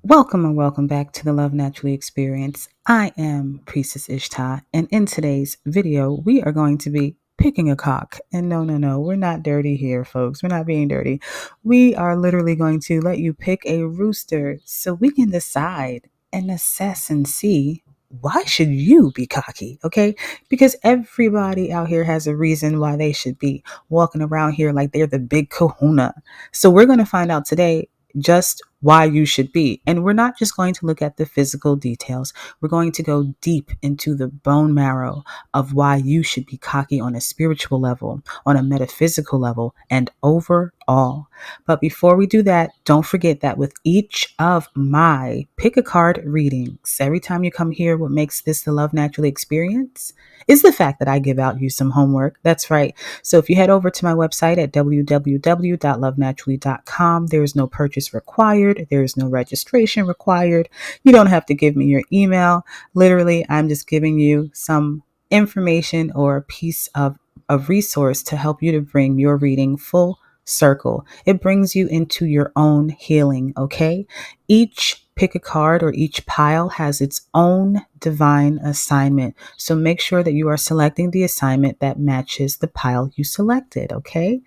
Welcome and welcome back to the Love Naturally experience. I am Priestess Ishtah, and in today's video, we are going to be picking a cock. And no, we're not dirty here, folks. We're not being dirty. We are literally going to let you pick a rooster so we can decide and assess and see why should you be cocky, okay? Because everybody out here has a reason why they should be walking around here like they're the big kahuna. So we're going to find out today just why you should be. And we're not just going to look at the physical details. We're going to go deep into the bone marrow of why you should be cocky on a spiritual level, on a metaphysical level, and overall. But before we do that, don't forget that with each of my pick a card readings, every time you come here, what makes this the Love Naturally experience is the fact that I give out you some homework. That's right. So if you head over to my website at www.lovenaturally.com, there is no purchase required. There is no registration required. You don't have to give me your email. Literally, I'm just giving you some information or a piece of a resource to help you to bring your reading full circle. It brings you into your own healing, okay? Each pick a card or each pile has its own divine assignment. So make sure that you are selecting the assignment that matches the pile you selected, okay?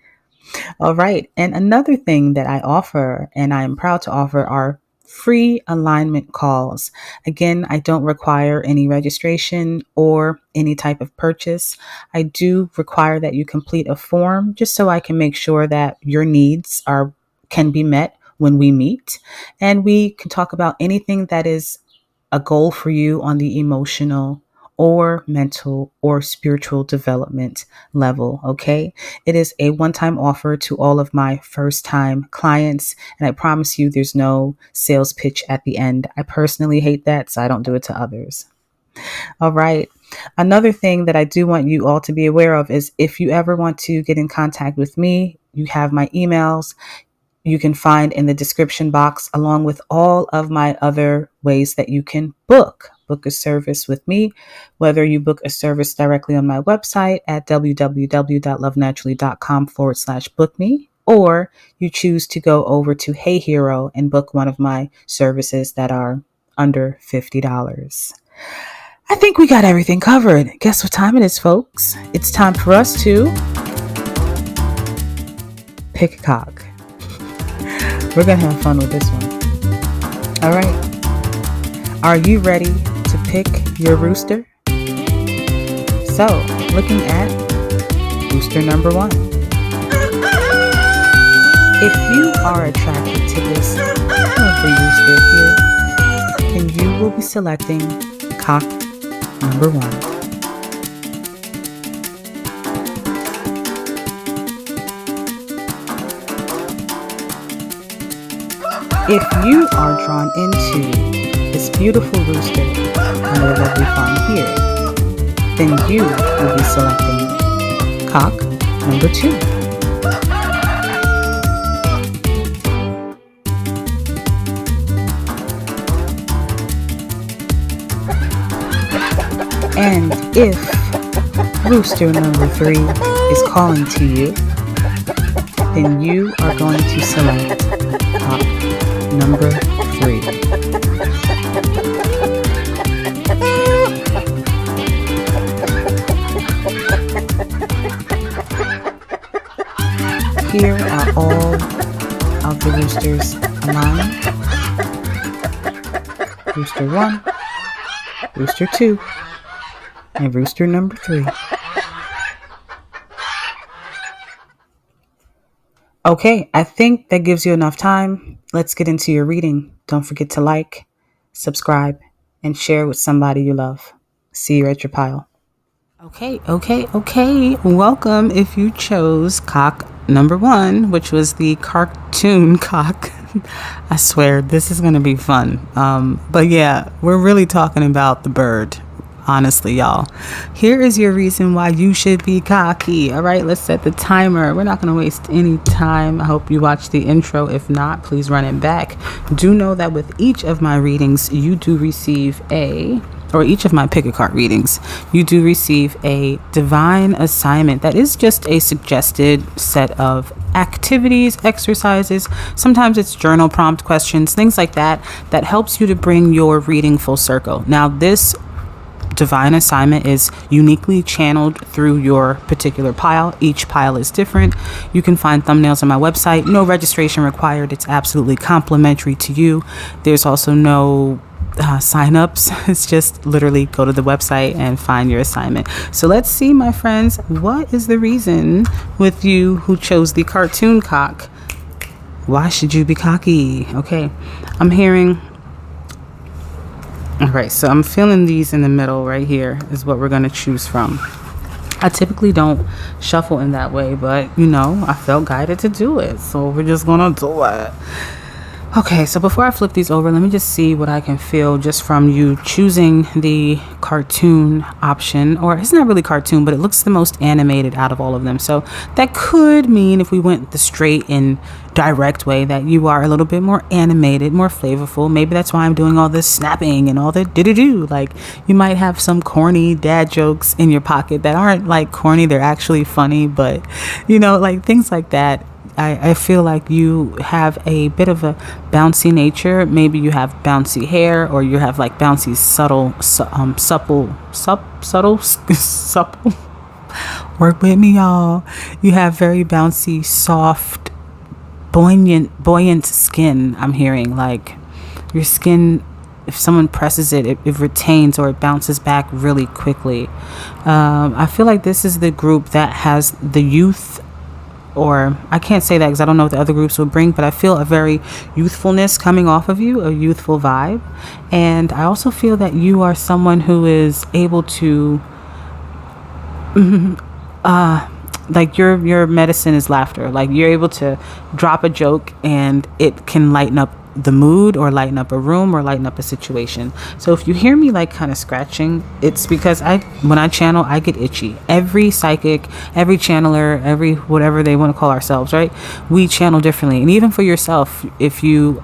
All right. And another thing that I offer, and I am proud to offer, are free alignment calls. Again, I don't require any registration or any type of purchase. I do require that you complete a form just so I can make sure that your needs can be met when we meet, and we can talk about anything that is a goal for you on the emotional or mental or spiritual development level, okay? It is a one-time offer to all of my first-time clients, and I promise you there's no sales pitch at the end. I personally hate that, so I don't do it to others. All right. Another thing that I do want you all to be aware of is if you ever want to get in contact with me, you have my emails. You can find in the description box, along with all of my other ways that you can book a service with me, whether you book a service directly on my website at www.lovenaturally.com/book me, or you choose to go over to Hey Hero and book one of my services that are under $50. I think we got everything covered. Guess what time it is, folks? It's time for us to pick a cock. We're going to have fun with this one. All right. Are you ready to pick your rooster? So, looking at rooster number 1. If you are attracted to this lovely rooster here, then you will be selecting cock number 1. If you are drawn into this beautiful rooster and the lovely fawn here, then you will be selecting cock number 2. And if rooster number 3 is calling to you, then you are going to select cock number 3. Here are all of the roosters aligned. Rooster 1, rooster 2, and rooster number 3. Okay, I think that gives you enough time. Let's get into your reading. Don't forget to like, subscribe, and share with somebody you love. See you at your pile. Okay. Welcome if you chose cock number 1, which was the cartoon cock. I swear, this is going to be fun. But yeah, we're really talking about the bird. Honestly, y'all. Here is your reason why you should be cocky. All right, let's set the timer. We're not going to waste any time. I hope you watch the intro. If not, please run it back. Do know that with each of my readings, you do receive a or each of my pick a card readings, you do receive a divine assignment that is just a suggested set of activities, exercises. Sometimes it's journal prompt questions, things like that, that helps you to bring your reading full circle. Now, this divine assignment is uniquely channeled through your particular pile. Each pile is different. You can find thumbnails on my website. No registration required. It's absolutely complimentary to you. There's also no sign-ups. It's just literally go to the website and find your assignment. So let's see, my friends, what is the reason with you who chose the cartoon cock? Why should you be cocky? Okay, I'm hearing. All right, so I'm feeling these in the middle right here is what we're going to choose from. I typically don't shuffle in that way, but you know, I felt guided to do it, so we're just gonna do it. Okay, so before I flip these over, let me just see what I can feel just from you choosing the cartoon option. Or it's not really cartoon, but it looks the most animated out of all of them. So that could mean, if we went the straight and direct way, that you are a little bit more animated, more flavorful. Maybe that's why I'm doing all this snapping and all the do. Like, you might have some corny dad jokes in your pocket that aren't like corny, they're actually funny, but you know, like things like that. I feel like you have a bit of a bouncy nature. Maybe you have bouncy hair, or you have like bouncy, supple. Work with me, y'all. You have very bouncy, soft, buoyant skin. I'm hearing like your skin, if someone presses it, it retains or it bounces back really quickly. I feel like this is the group that has the youth, or I can't say that because I don't know what the other groups will bring, but I feel a very youthfulness coming off of you, a youthful vibe. And I also feel that you are someone who is able to like your medicine is laughter. Like, you're able to drop a joke and it can lighten up the mood, or lighten up a room, or lighten up a situation. So if you hear me like kind of scratching, it's because when I channel, I get itchy. Every psychic, every channeler, every whatever they want to call ourselves, right? We channel differently. And even for yourself, if you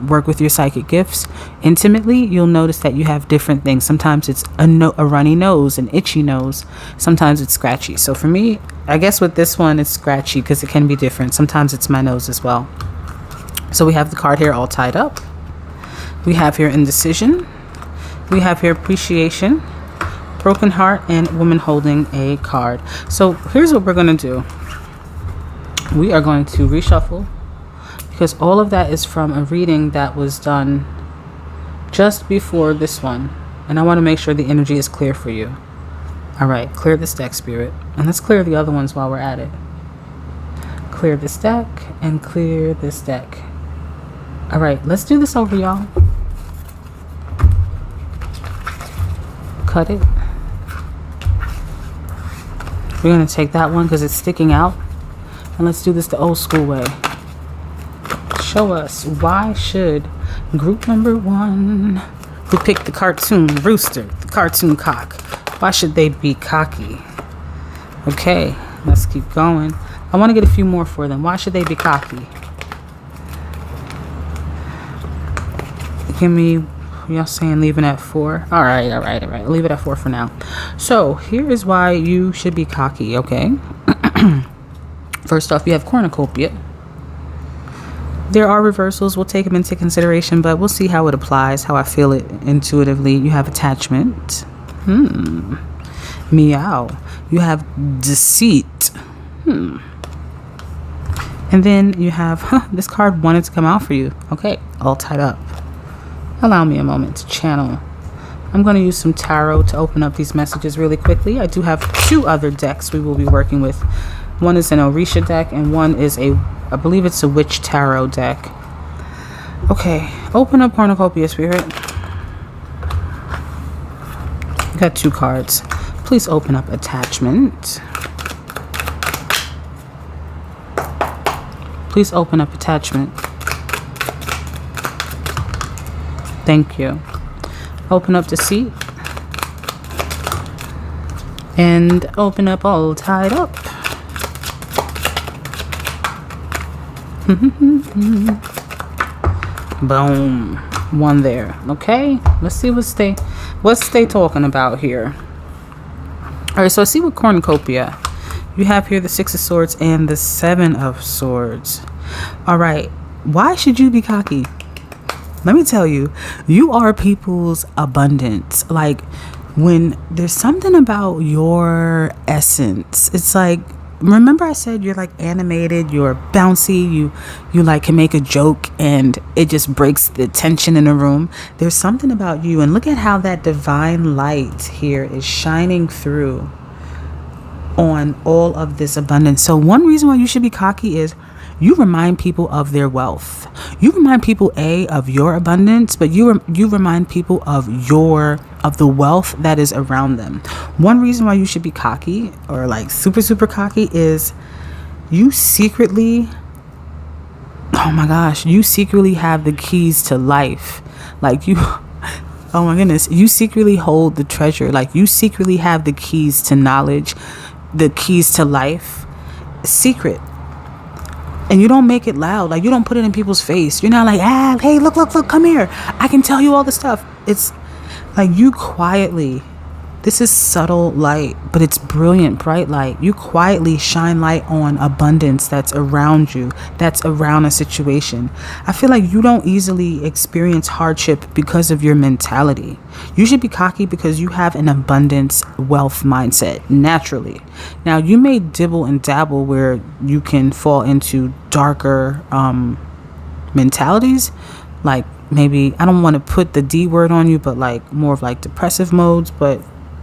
work with your psychic gifts intimately, you'll notice that you have different things. Sometimes it's a runny nose, an itchy nose. Sometimes it's scratchy. So for me, I guess with this one, it's scratchy because it can be different. Sometimes it's my nose as well. So we have the card here all tied up. We have here indecision. We have here appreciation, broken heart, and woman holding a card. So here's what we're going to do. We are going to reshuffle, because all of that is from a reading that was done just before this one. And I want to make sure the energy is clear for you. All right, clear this deck, Spirit. And let's clear the other ones while we're at it. Clear this deck and clear this deck. All right, let's do this over, y'all. Cut it. We're going to take that one because it's sticking out. And let's do this the old school way. Show us, why should group number one, who picked the cartoon rooster, the cartoon cock, why should they be cocky? Okay, let's keep going. I want to get a few more for them. Why should they be cocky? Give me, y'all saying leaving at 4. All right. Leave it at 4 for now. So here is why you should be cocky, okay? First off, you have cornucopia. There are reversals. We'll take them into consideration, but we'll see how it applies, how I feel it intuitively. You have attachment. Meow. You have deceit. And then you have, this card wanted to come out for you. Okay, all tied up. Allow me a moment to channel. I'm going to use some tarot to open up these messages really quickly. I do have 2 other decks we will be working with. One is an Orisha deck, and one is I believe it's a Witch Tarot deck. Okay, open up Cornucopia, Spirit. You got 2 cards. Please open up attachment. Please open up attachment. Thank you. Open up deceit. And open up all tied up. Boom. one there. Okay, let's see what's they talking about here. All right, so I see with cornucopia you have here the Six of Swords and the Seven of Swords. All right, why should you be cocky? Let me tell you, you are people's abundance. Like, when there's something about your essence, it's like, remember I said you're like animated, you're bouncy, you like can make a joke and it just breaks the tension in the room. There's something about you, and look at how that divine light here is shining through on all of this abundance. So one reason why you should be cocky is you remind people of their wealth. You remind people of your abundance, but you remind people of the wealth that is around them. One reason why you should be cocky, or like super, super cocky, is you secretly, oh my gosh, you secretly have the keys to life. Like you, oh my goodness, you secretly hold the treasure. Like you secretly have the keys to knowledge, the keys to life, secret. And you don't make it loud. Like, you don't put it in people's face. You're not like, hey, look, come here. I can tell you all the stuff. It's like you quietly, this is subtle light, but it's brilliant, bright light. You quietly shine light on abundance that's around you, that's around a situation. I feel like you don't easily experience hardship because of your mentality. You should be cocky because you have an abundance wealth mindset naturally. Now, you may dibble and dabble where you can fall into darker mentalities, like maybe, I don't want to put the D word on you, but like more of like depressive modes, but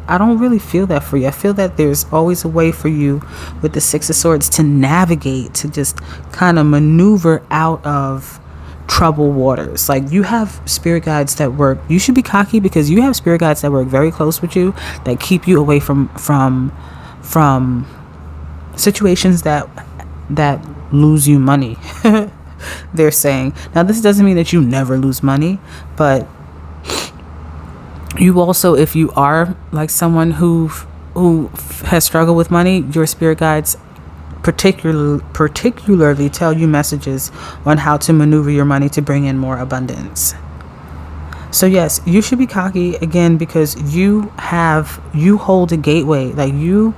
I don't really feel that for you. I feel that there's always a way for you with the Six of Swords to navigate, to just kind of maneuver out of troubled waters. Like, you have spirit guides that work. You should be cocky because you have spirit guides that work very close with you, that keep you away from situations that lose you money. They're saying. Now, this doesn't mean that you never lose money, but you also, if you are like someone who has struggled with money, your spirit guides particularly tell you messages on how to maneuver your money to bring in more abundance. So yes, you should be cocky again because you hold a gateway, like you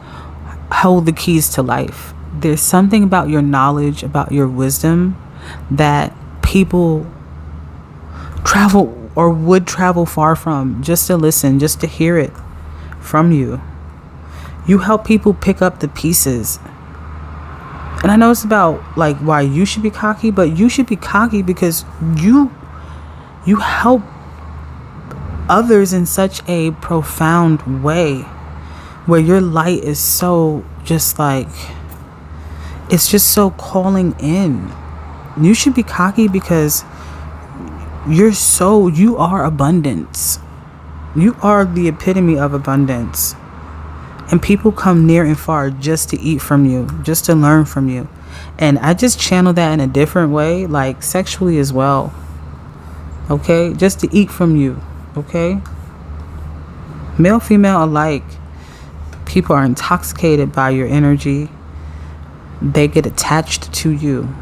hold the keys to life. There's something about your knowledge, about your wisdom, that people travel or would travel far from just to listen, just to hear it from you. You help people pick up the pieces. And I know it's about like why you should be cocky, but you should be cocky because you help others in such a profound way, where your light is so just like, it's just so calling in. You should be cocky because you are abundance. You are the epitome of abundance. And people come near and far just to eat from you, just to learn from you. And I just channel that in a different way, like sexually as well. Okay? Just to eat from you. Okay? Male, female alike. People are intoxicated by your energy. They get attached to you.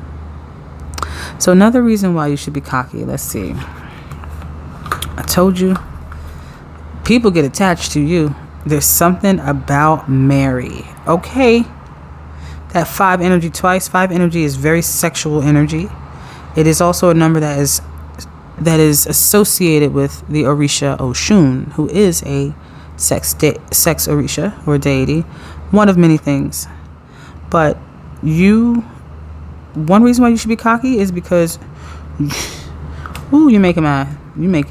So another reason why you should be cocky, let's see. I told you, people get attached to you. There's something about Mary, okay? That 5 energy twice. 5 energy is very sexual energy. It is also a number that is associated with the Orisha Oshun, who is a sex Orisha or deity, one of many things. But one reason why you should be cocky is because, you're making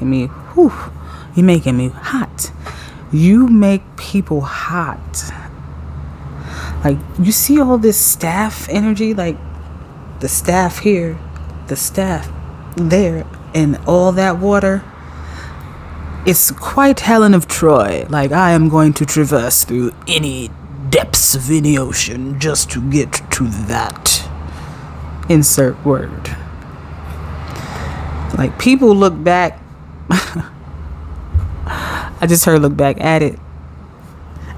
me hot. You make people hot. Like, you see all this staff energy, like the staff here, the staff there, and all that water. It's quite Helen of Troy. Like, I am going to traverse through any depths of any ocean just to get to that. Insert word. Like, people look back. I just heard look back at it.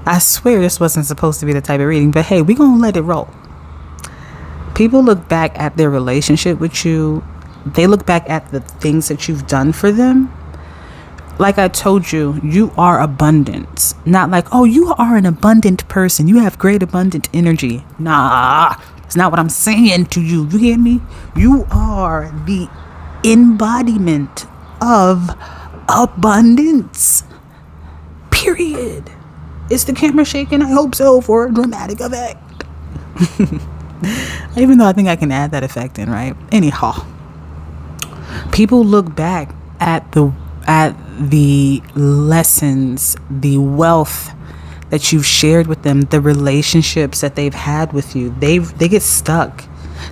I swear this wasn't supposed to be the type of reading, but hey, we gonna let it roll. People look back at their relationship with you they look back at the things that you've done for them. Like I told you, you are abundance. Not like, oh, you are an abundant person. You have great abundant energy. Nah, it's not what I'm saying to you. You hear me? You are the embodiment of abundance. Period. Is the camera shaking? I hope so, for a dramatic effect. Even though I think I can add that effect in, right? Anyhow, people look back at the lessons, the wealth that you've shared with them, the relationships that they've had with you. They get stuck.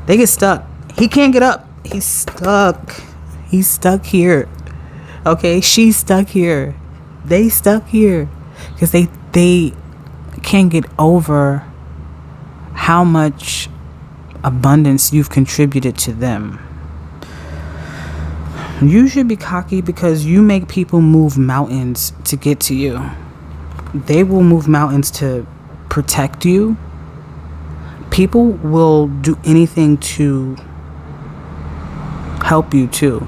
They get stuck. He can't get up. He's stuck. He's stuck here. Okay, she's stuck here. They stuck here because they can't get over how much abundance you've contributed to them. You should be cocky because you make people move mountains to get to you. They will move mountains to protect you. People will do anything to help you too.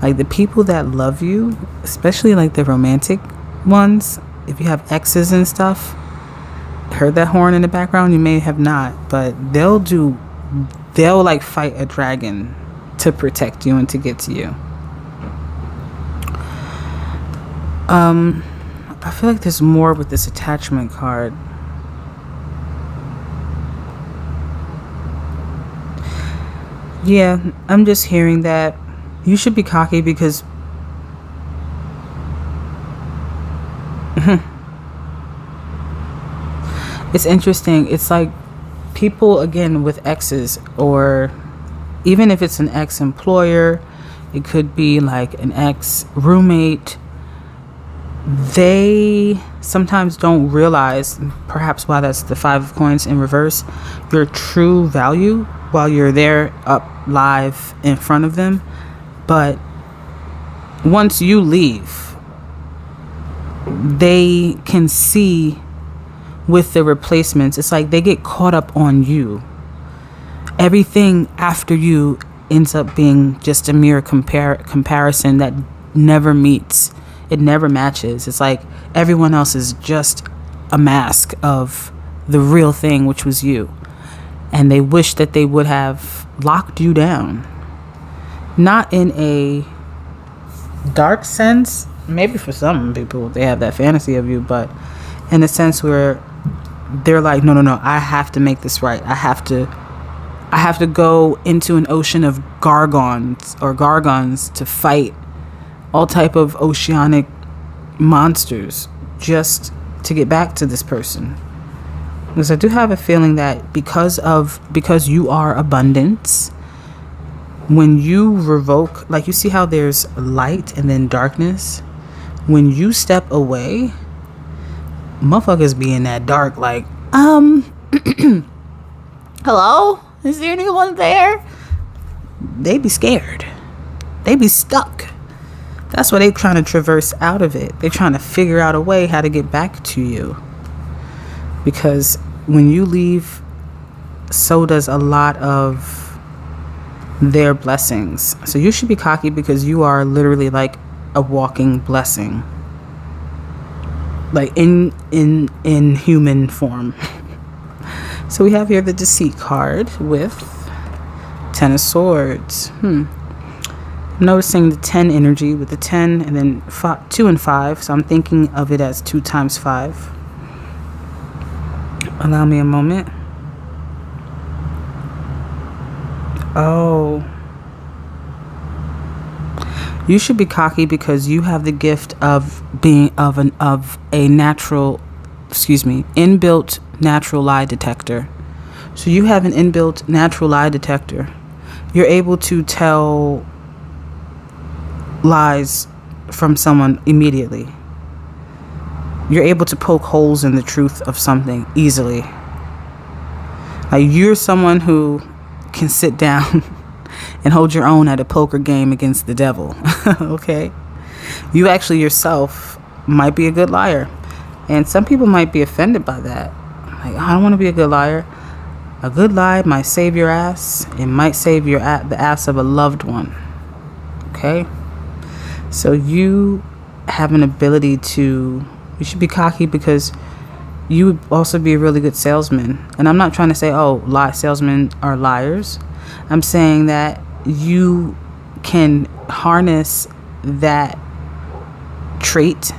Like the people that love you, especially like the romantic ones, if you have exes and stuff, heard that horn in the background? You may have not, but they'll like fight a dragon to protect you and to get to you. I feel like there's more with this attachment card. Yeah, I'm just hearing that you should be cocky because it's interesting. It's like people, again, with exes, or even if it's an ex-employer, it could be like an ex-roommate. They sometimes don't realize, perhaps why that's the 5 of coins in reverse, your true value while you're there up live in front of them. But once you leave, they can see with the replacements. It's like they get caught up on you. Everything after you ends up being just a mere comparison that never meets. It never matches. It's like everyone else is just a mask of the real thing, which was you. And they wish that they would have locked you down. Not in a dark sense. Maybe for some people they have that fantasy of you, but in a sense where they're like, no, I have to make this right. I have to go into an ocean of gargons to fight all type of oceanic monsters just to get back to this person. Because I do have a feeling that because you are abundance, when you revoke, like you see how there's light and then darkness, when you step away, motherfuckers be in that dark like, hello? Is there anyone there? They be scared. They be stuck. That's why they're trying to traverse out of it. They're trying to figure out a way how to get back to you. Because when you leave, so does a lot of their blessings. So you should be cocky because you are literally like a walking blessing. Like in human form. So we have here the Deceit card with 10 of Swords. Noticing the 10 energy with the 10 and then 2 and 5. So I'm thinking of it as 2 times 5. Allow me a moment. Oh. You should be cocky because you have the gift of being of a natural, inbuilt natural lie detector. So you have an inbuilt natural lie detector. You're able to tell lies from someone immediately. You're able to poke holes in the truth of something easily. Like you're someone who can sit down and hold your own at a poker game against the devil. Okay? You actually yourself might be a good liar. And some people might be offended by that. Like, I don't want to be a good liar. A good lie might save your ass. It might save the ass of a loved one. Okay? So you have an ability to, you should be cocky because you would also be a really good salesman. And I'm not trying to say, oh, salesmen are liars. I'm saying that you can harness that trait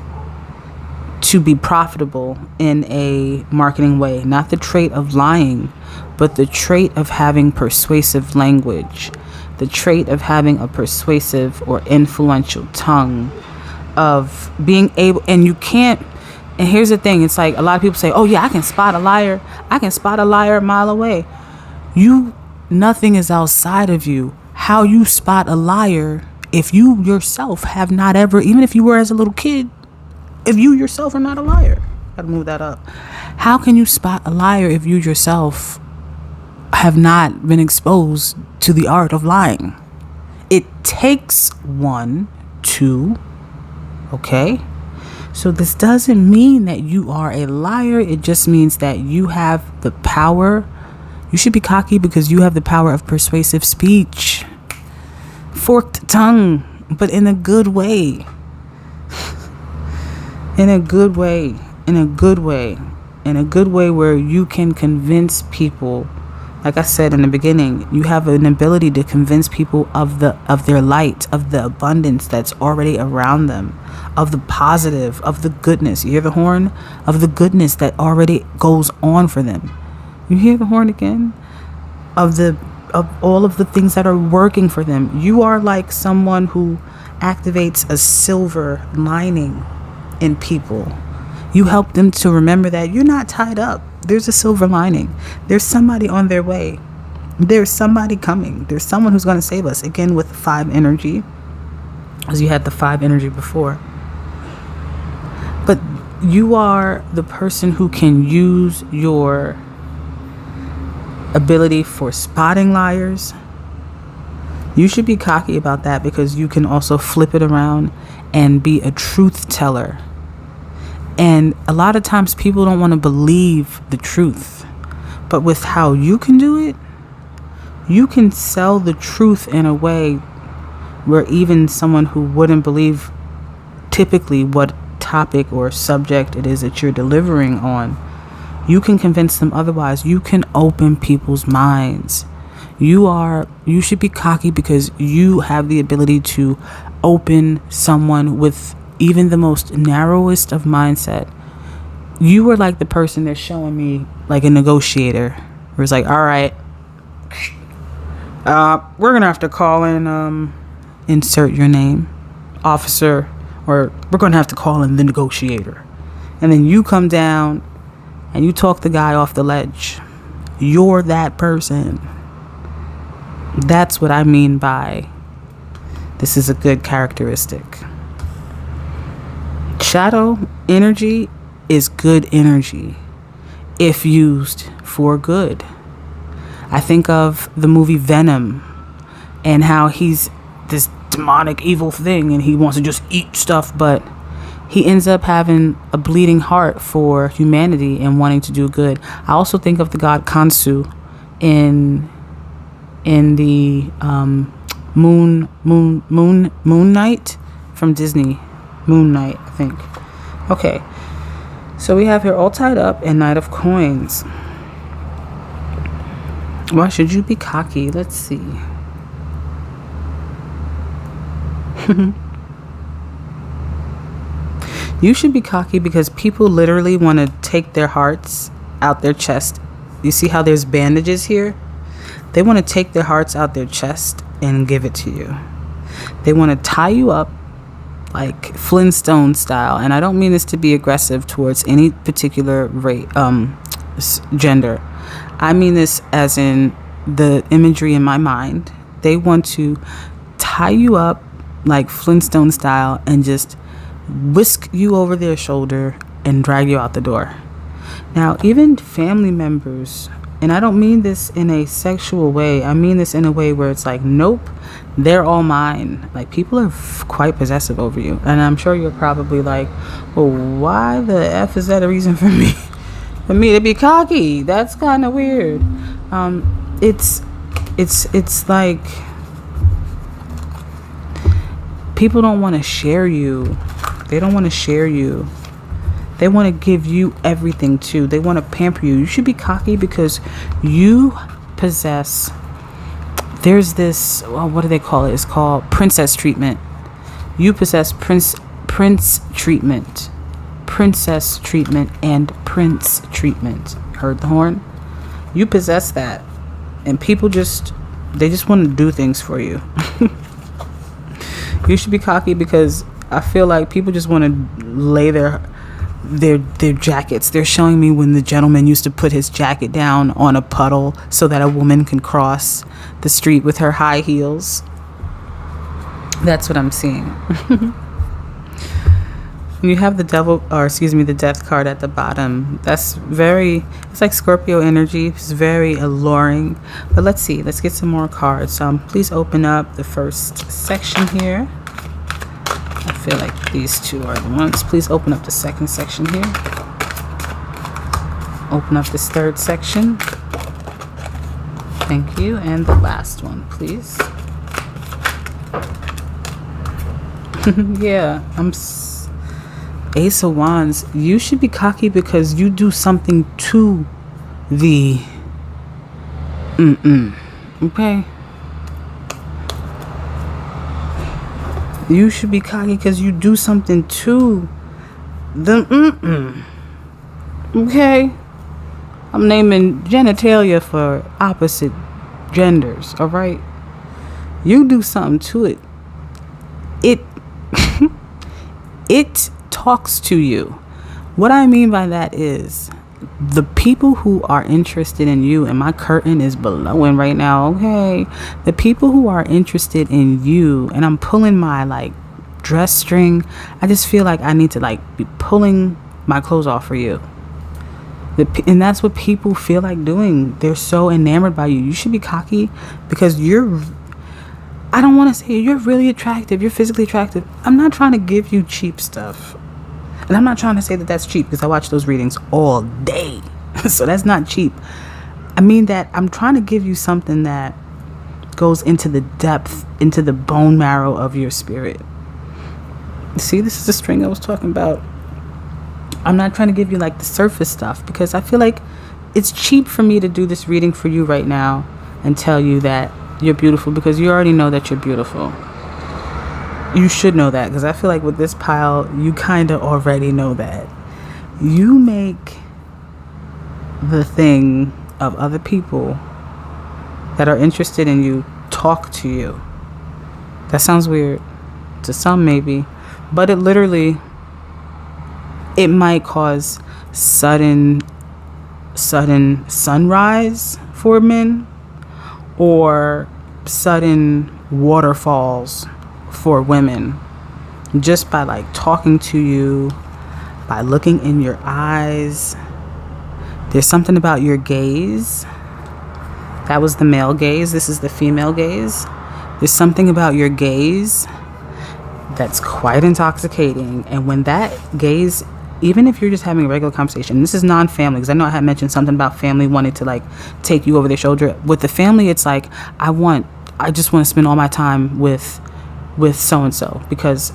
to be profitable in a marketing way. Not the trait of lying, but the trait of having persuasive language, the trait of having a persuasive or influential tongue, of being able, and you can't, and here's the thing, it's like a lot of people say, oh yeah, I can spot a liar a mile away. Nothing is outside of you. How you spot a liar, if you yourself have not ever, even if you were as a little kid, if you yourself are not a liar, gotta move that up. How can you spot a liar if you yourself have not been exposed to the art of lying? It takes one to, okay? So this doesn't mean that you are a liar. It just means that you have the power. You should be cocky because you have the power of persuasive speech. Forked tongue, but in a good way. In a good way where you can convince people. Like I said in the beginning, you have an ability to convince people of their light, of the abundance that's already around them, of the positive, of the goodness. You hear the horn? Of the goodness that already goes on for them. You hear the horn again? Of all of the things that are working for them. You are like someone who activates a silver lining in people. You help them to remember that you're not tied up. There's a silver lining. There's somebody on their way. There's somebody coming. There's someone who's going to save us. Again, with 5 energy, as you had the 5 energy before. But you are the person who can use your ability for spotting liars. You should be cocky about that because you can also flip it around and be a truth teller. And a lot of times people don't want to believe the truth. But with how you can do it, you can sell the truth in a way where even someone who wouldn't believe typically what topic or subject it is that you're delivering on, you can convince them otherwise. You can open people's minds. You should be cocky because you have the ability to open someone with even the most narrowest of mindset. You were like the person they're showing me, like a negotiator, where it's like, all right, we're gonna have to call in insert your name, officer, or we're gonna have to call in the negotiator. And then you come down and you talk the guy off the ledge. You're that person. That's what I mean by this is a good characteristic. Shadow energy is good energy if used for good. I think of the movie Venom and how he's this demonic evil thing and he wants to just eat stuff, but he ends up having a bleeding heart for humanity and wanting to do good. I also think of the god Khonsu in the Moon Knight from Disney. Moon Knight, I think. Okay, so we have here all tied up and Knight of Coins. Why should you be cocky? Let's see. You should be cocky because people literally want to take their hearts out their chest. You see how there's bandages here? They want to take their hearts out their chest and give it to you. They want to tie you up like Flintstone style. And I don't mean this to be aggressive towards any particular gender. I mean this as in the imagery in my mind. They want to tie you up like Flintstone style and just whisk you over their shoulder and drag you out the door. Now, even family members, and I don't mean this in a sexual way, I mean this in a way where it's like, nope, they're all mine. Like, people are quite possessive over you. And I'm sure you're probably like, well, why the F is that a reason for me? For me to be cocky? That's kind of weird. It's like people don't want to share you. They don't want to share you. They want to give you everything too. They want to pamper you. You should be cocky because you possess, there's this, well, what do they call it? It's called princess treatment. You possess prince treatment, princess treatment, and prince treatment. Heard the horn? You possess that. And people they just want to do things for you. You should be cocky because I feel like people just want to lay their jackets. They're showing me when the gentleman used to put his jacket down on a puddle so that a woman can cross the street with her high heels. That's what I'm seeing. You have the the death card at the bottom. It's like Scorpio energy. It's very alluring. But let's see. Let's get some more cards. Please open up the first section here. I feel like these two are the ones. Please open up the second section here. Open up this third section. Thank you. And the last one, please. Yeah, Ace of Wands. You should be cocky because you do something to the okay. You should be cocky because you do something to the okay. I'm naming genitalia for opposite genders, all right? You do something to it. It talks to you. What I mean by that is the people who are interested in you, and my curtain is blowing right now, okay? The people who are interested in you, and I'm pulling my like dress string. I just feel like I need to like be pulling my clothes off for you. And that's what people feel like doing. They're so enamored by you. You should be cocky because I don't want to say you're really attractive. You're physically attractive. I'm not trying to give you cheap stuff. And I'm not trying to say that that's cheap because I watch those readings all day. So that's not cheap. I mean that I'm trying to give you something that goes into the depth, into the bone marrow of your spirit. See, this is the string I was talking about. I'm not trying to give you like the surface stuff because I feel like it's cheap for me to do this reading for you right now and tell you that you're beautiful because you already know that you're beautiful. You should know that because I feel like with this pile, you kind of already know that. You make the thing of other people that are interested in you talk to you. That sounds weird to some maybe, but it might cause sudden sunrise for men or sudden waterfalls for women just by like talking to you, by looking in your eyes. There's something about your gaze. That was the male gaze. This is the female gaze. There's something about your gaze that's quite intoxicating. And when that gaze, even if you're just having a regular conversation, this is non-family, because I know I had mentioned something about family wanting to like take you over their shoulder. With the family, it's like, I just want to spend all my time with so-and-so because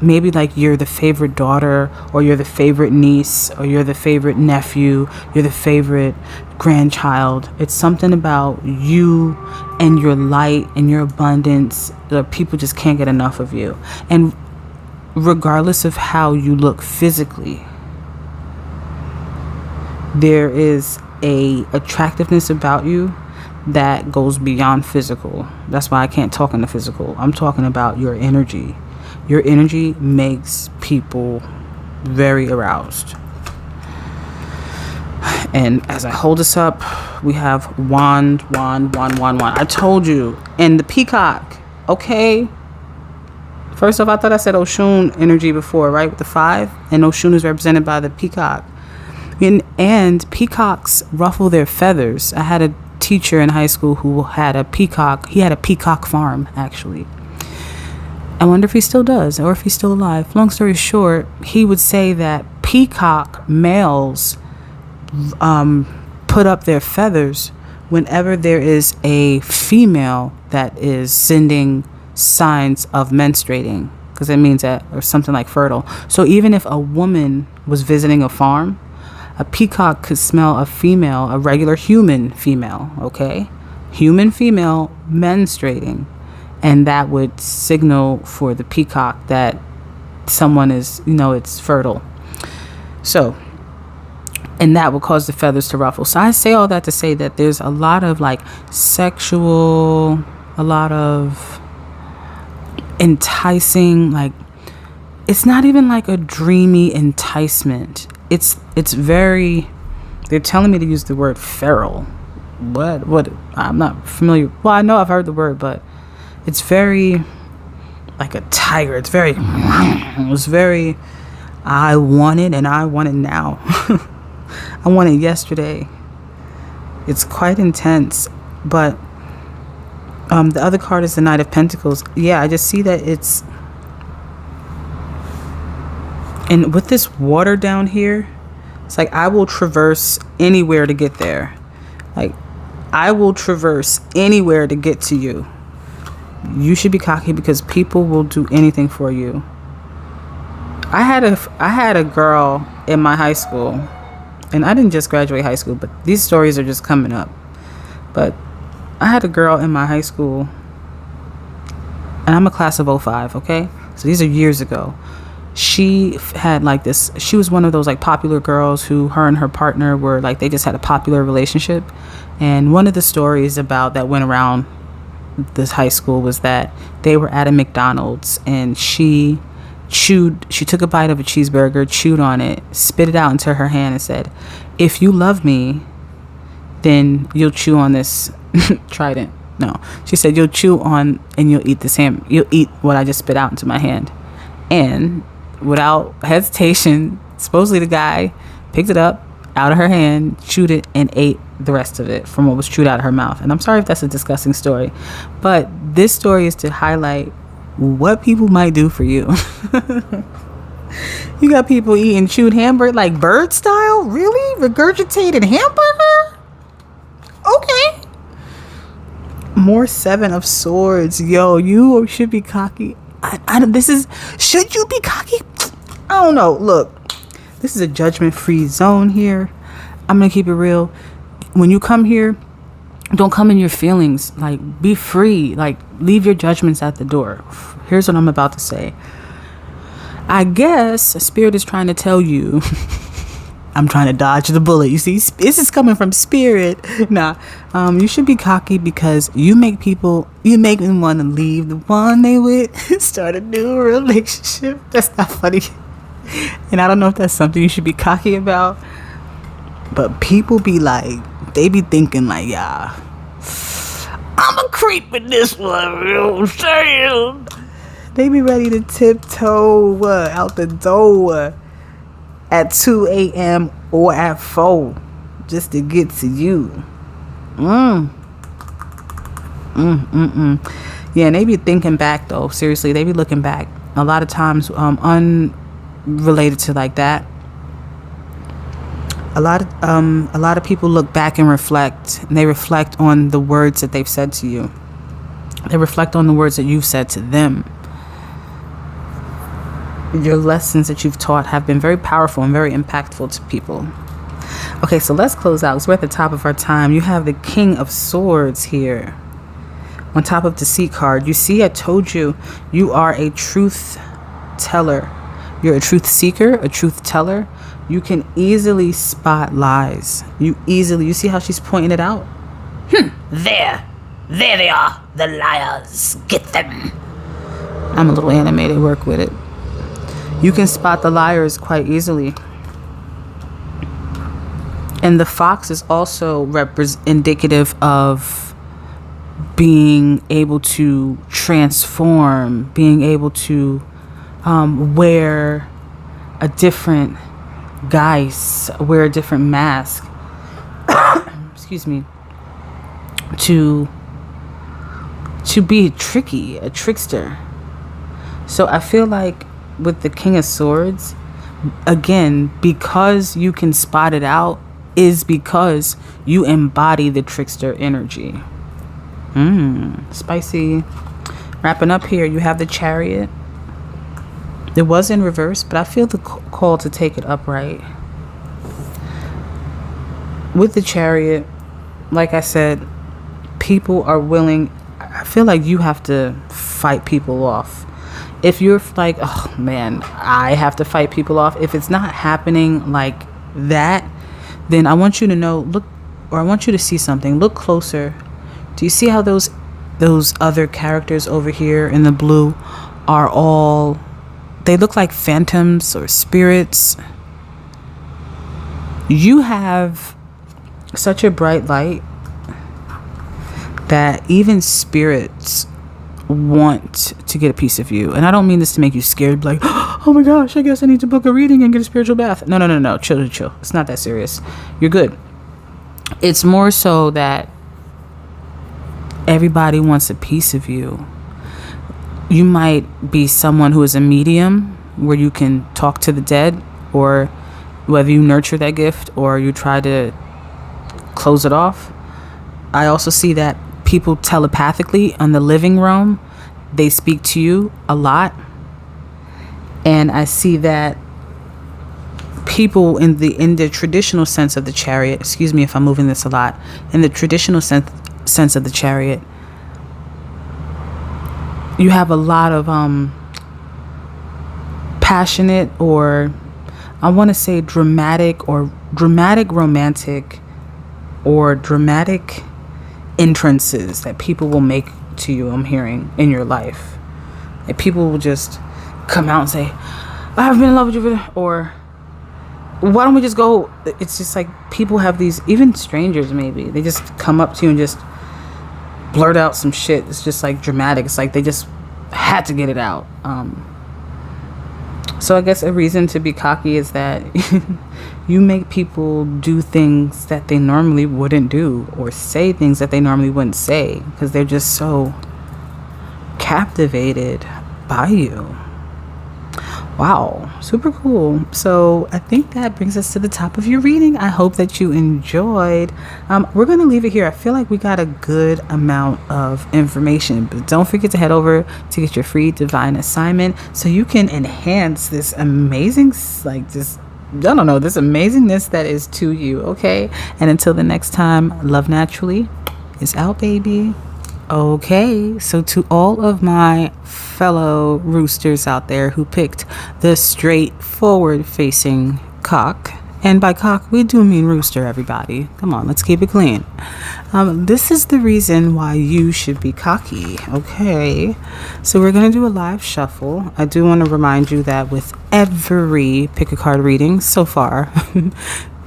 maybe like you're the favorite daughter or you're the favorite niece or you're the favorite nephew, you're the favorite grandchild. It's something about you and your light and your abundance that people just can't get enough of you. And regardless of how you look physically, there is a attractiveness about you that goes beyond physical. That's why I can't talk in the physical. I'm talking about your energy. Your energy makes people very aroused. And as I hold this up, we have wand. I told you. And the peacock, okay? First off, I thought I said Oshun energy before, right? With the 5. And Oshun is represented by the peacock. And peacocks ruffle their feathers. I had a teacher in high school who had a peacock. He had a peacock farm, actually. I wonder if he still does or if he's still alive. Long story short, he would say that peacock males put up their feathers whenever there is a female that is sending signs of menstruating, because it means that, or something like fertile. So even if a woman was visiting a farm, a peacock could smell a female, a regular human female, okay? Human female menstruating. And that would signal for the peacock that someone is, it's fertile. So, and that will cause the feathers to ruffle. So I say all that to say that there's a lot of like sexual, a lot of enticing, like, it's not even like a dreamy enticement. It's very, they're telling me to use the word feral. What, I'm not familiar. Well, I know I've heard the word, but it's very like a tiger. It's very, I want it and I want it now. I want it yesterday. It's quite intense. But the other card is the Knight of Pentacles. Yeah, I just see that it's, and with this water down here, it's like I will traverse anywhere to get there. Like, I will traverse anywhere to get to you. You should be cocky because people will do anything for you. I had a girl in my high school, and I didn't just graduate high school, but these stories are just coming up. But I had a girl in my high school, and I'm a class of 05, okay? So these are years ago. She had like this, she was one of those like popular girls who, her and her partner were like, they just had a popular relationship. And one of the stories about that went around this high school was that they were at a McDonald's and she took a bite of a cheeseburger, chewed on it, spit it out into her hand and said, "If you love me, then you'll chew on this trident." No, she said, "You'll chew on and you'll eat this ham. You'll eat what I just spit out into my hand." And without hesitation, supposedly the guy picked it up out of her hand, chewed it, and ate the rest of it from what was chewed out of her mouth. And I'm sorry if that's a disgusting story, but this story is to highlight what people might do for you. You got people eating chewed hamburger, like bird style? Really? Regurgitated hamburger? Okay. More Seven of Swords. Yo, you should be cocky. Should you be cocky? I don't know. Look, this is a judgment-free zone here. I'm gonna keep it real. When you come here, don't come in your feelings. Like, be free. Like, leave your judgments at the door. Here's what I'm about to say. I guess Spirit is trying to tell you. I'm trying to dodge the bullet. You see, this is coming from Spirit. You should be cocky because you make them want to leave the one they with, start a new relationship. That's not funny. And I don't know if that's something you should be cocky about. But people be like, they be thinking like, yeah, I'm a creep with this one. You know what I'm saying? They be ready to tiptoe out the door at 2 a.m. or at 4 just to get to you. Yeah, and they be thinking back though. Seriously, they be looking back. A lot of times, unrelated to like that. A lot of people look back and reflect, and they reflect on the words that they've said to you. They reflect on the words that you've said to them. Your lessons that you've taught have been very powerful and very impactful to people. Okay, so let's close out. So we're at the top of our time. You have the King of Swords here. On top of Deceit card. You see, I told you, you are a truth teller. You're a truth seeker, a truth teller. You can easily spot lies. You see how she's pointing it out? There they are, the liars. Get them. I'm a little animated, work with it. You can spot the liars quite easily. And the fox is also indicative of being able to transform, being able to wear a different guise, wear a different mask. Excuse me. To be tricky, a trickster. So I feel like with the King of Swords, again, because you can spot it out, is because you embody the trickster energy. Spicy. Wrapping up here, you have the Chariot. It was in reverse, but I feel the call to take it upright. With the Chariot, like I said, people are willing. I feel like you have to fight people off. If you're like, oh man, I have to fight people off. If it's not happening like that, then I want you to know, I want you to see something. Look closer. Do you see how those other characters over here in the blue are all, they look like phantoms or spirits? You have such a bright light that even spirits want to get a piece of you. And I don't mean this to make you scared, like, oh my gosh, I guess I need to book a reading and get a spiritual bath. No. Chill. It's not that serious. You're good. It's more so that everybody wants a piece of you. You might be someone who is a medium where you can talk to the dead, or whether you nurture that gift or you try to close it off. I also see that people telepathically on the living realm, they speak to you a lot. And I see that people in the traditional sense of the Chariot, excuse me if I'm moving this a lot, in the traditional sense of the Chariot, you have a lot of passionate, or I want to say dramatic romantic, or dramatic entrances that people will make to you, I'm hearing, in your life. And people will just come out and say, I've been in love with you, or why don't we just go? It's just like people have these, even strangers maybe, they just come up to you and just blurt out some shit. It's just like dramatic. It's like they just had to get it out. So I guess a reason to be cocky is that you make people do things that they normally wouldn't do, or say things that they normally wouldn't say, because they're just so captivated by you. Wow, super cool. So I think that brings us to the top of your reading. I hope that you enjoyed. We're going to leave it here. I feel like we got a good amount of information, but don't forget to head over to get your free divine assignment so you can enhance this amazing, this amazingness that is to you. Okay. And until the next time, Love Naturally is out, baby. Okay, so to all of my fellow roosters out there who picked the straightforward facing cock, and by cock we do mean rooster, everybody. Come on, let's keep it clean. This is the reason why you should be cocky. Okay, so we're going to do a live shuffle. I do want to remind you that with every pick a card reading so far,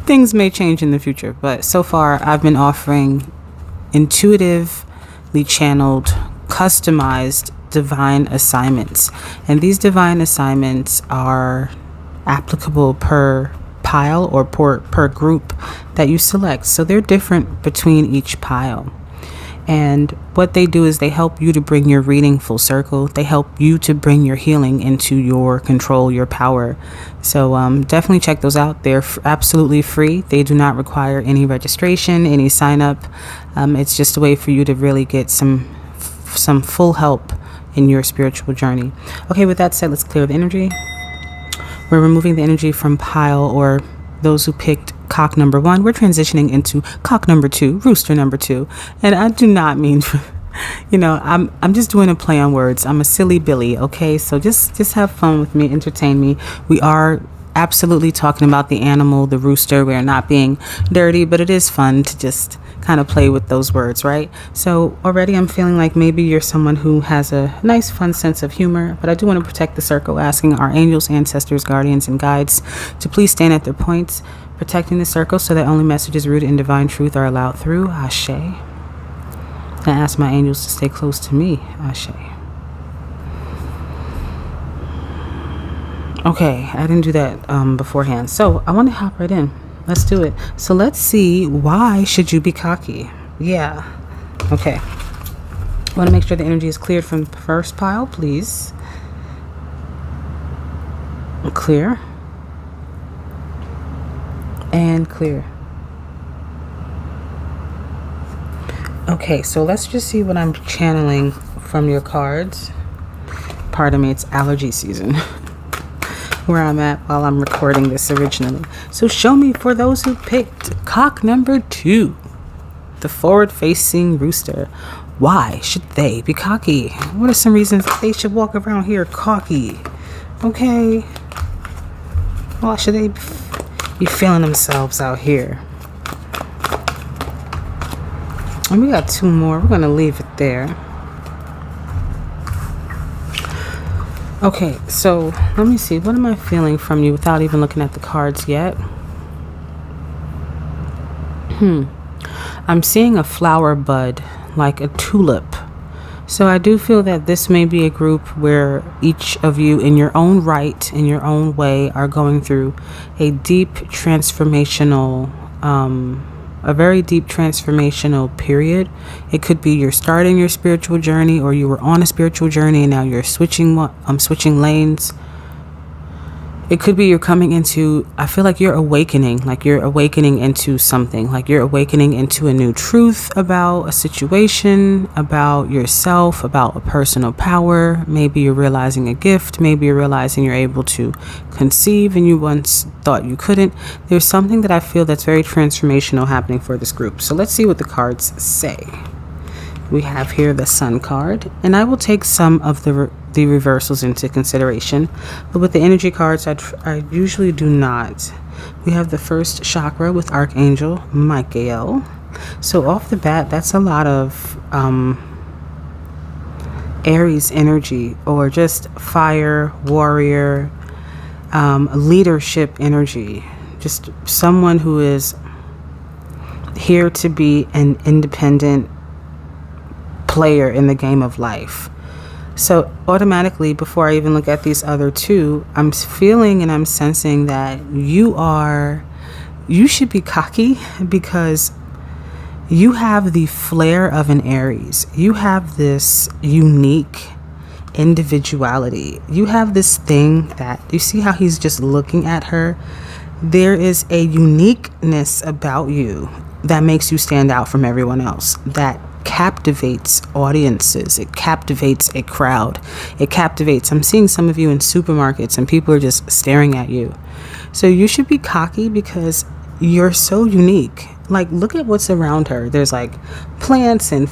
things may change in the future, but so far I've been offering intuitive, channeled, customized divine assignments, and these divine assignments are applicable per pile or per group that you select. So they're different between each pile, and what they do is they help you to bring your reading full circle. They help you to bring your healing into your control, your power. So definitely check those out. They're absolutely free. They do not require any registration, any sign up. It's just a way for you to really get some full help in your spiritual journey. Okay, with that said, let's clear the energy. We're removing the energy from pile, or those who picked cock number 1. We're transitioning into cock number 2, rooster number 2. And I do not mean, I'm just doing a play on words. I'm a silly Billy, okay? So just have fun with me, entertain me. We are absolutely talking about the animal, the rooster. We're not being dirty, but it is fun to just kind of play with those words, right? So already I'm feeling like maybe you're someone who has a nice, fun sense of humor, but I do want to protect the circle, asking our angels, ancestors, guardians, and guides to please stand at their points, protecting the circle so that only messages rooted in divine truth are allowed through. Ashe. I ask my angels to stay close to me. Ashe. Okay, I didn't do that beforehand, so I want to hop right in. Let's do it. So let's see, why should you be cocky? Yeah. Okay. I want to make sure the energy is cleared from the first pile, please. Clear. And clear. Okay, so let's just see what I'm channeling from your cards. Pardon me, it's allergy season where I'm at while I'm recording this originally. So show me, for those who picked cock number 2, the forward-facing rooster. Why should they be cocky? What are some reasons they should walk around here cocky? Okay. Why should they be feeling themselves out here? And we got 2 more. We're going to leave it there. Okay, so let me see. What am I feeling from you without even looking at the cards yet? I'm seeing a flower bud, like a tulip. So I do feel that this may be a group where each of you in your own right, in your own way, are going through a deep transformational, a very deep transformational period. It could be you're starting your spiritual journey, or you were on a spiritual journey and now you're switching lanes. It could be you're coming into, I feel like you're awakening into something, like you're awakening into a new truth about a situation, about yourself, about a personal power. Maybe you're realizing a gift. Maybe you're realizing you're able to conceive and you once thought you couldn't. There's something that I feel that's very transformational happening for this group. So let's see what the cards say. We have here the Sun card, and I will take some of the reversals into consideration, but with the energy cards, I usually do not. We have the first chakra with Archangel Michael. So off the bat, that's a lot of Aries energy, or just fire, warrior, leadership energy. Just someone who is here to be an independent player in the game of life. So automatically, before I even look at these other 2, I'm feeling and I'm sensing that you should be cocky, because you have the flair of an Aries. You have this unique individuality. You have this thing that, you see how he's just looking at her? There is a uniqueness about you that makes you stand out from everyone else, that captivates audiences. It captivates a crowd. I'm seeing some of you in supermarkets and people are just staring at you. So you should be cocky because you're so unique. Like, look at what's around her. There's like plants and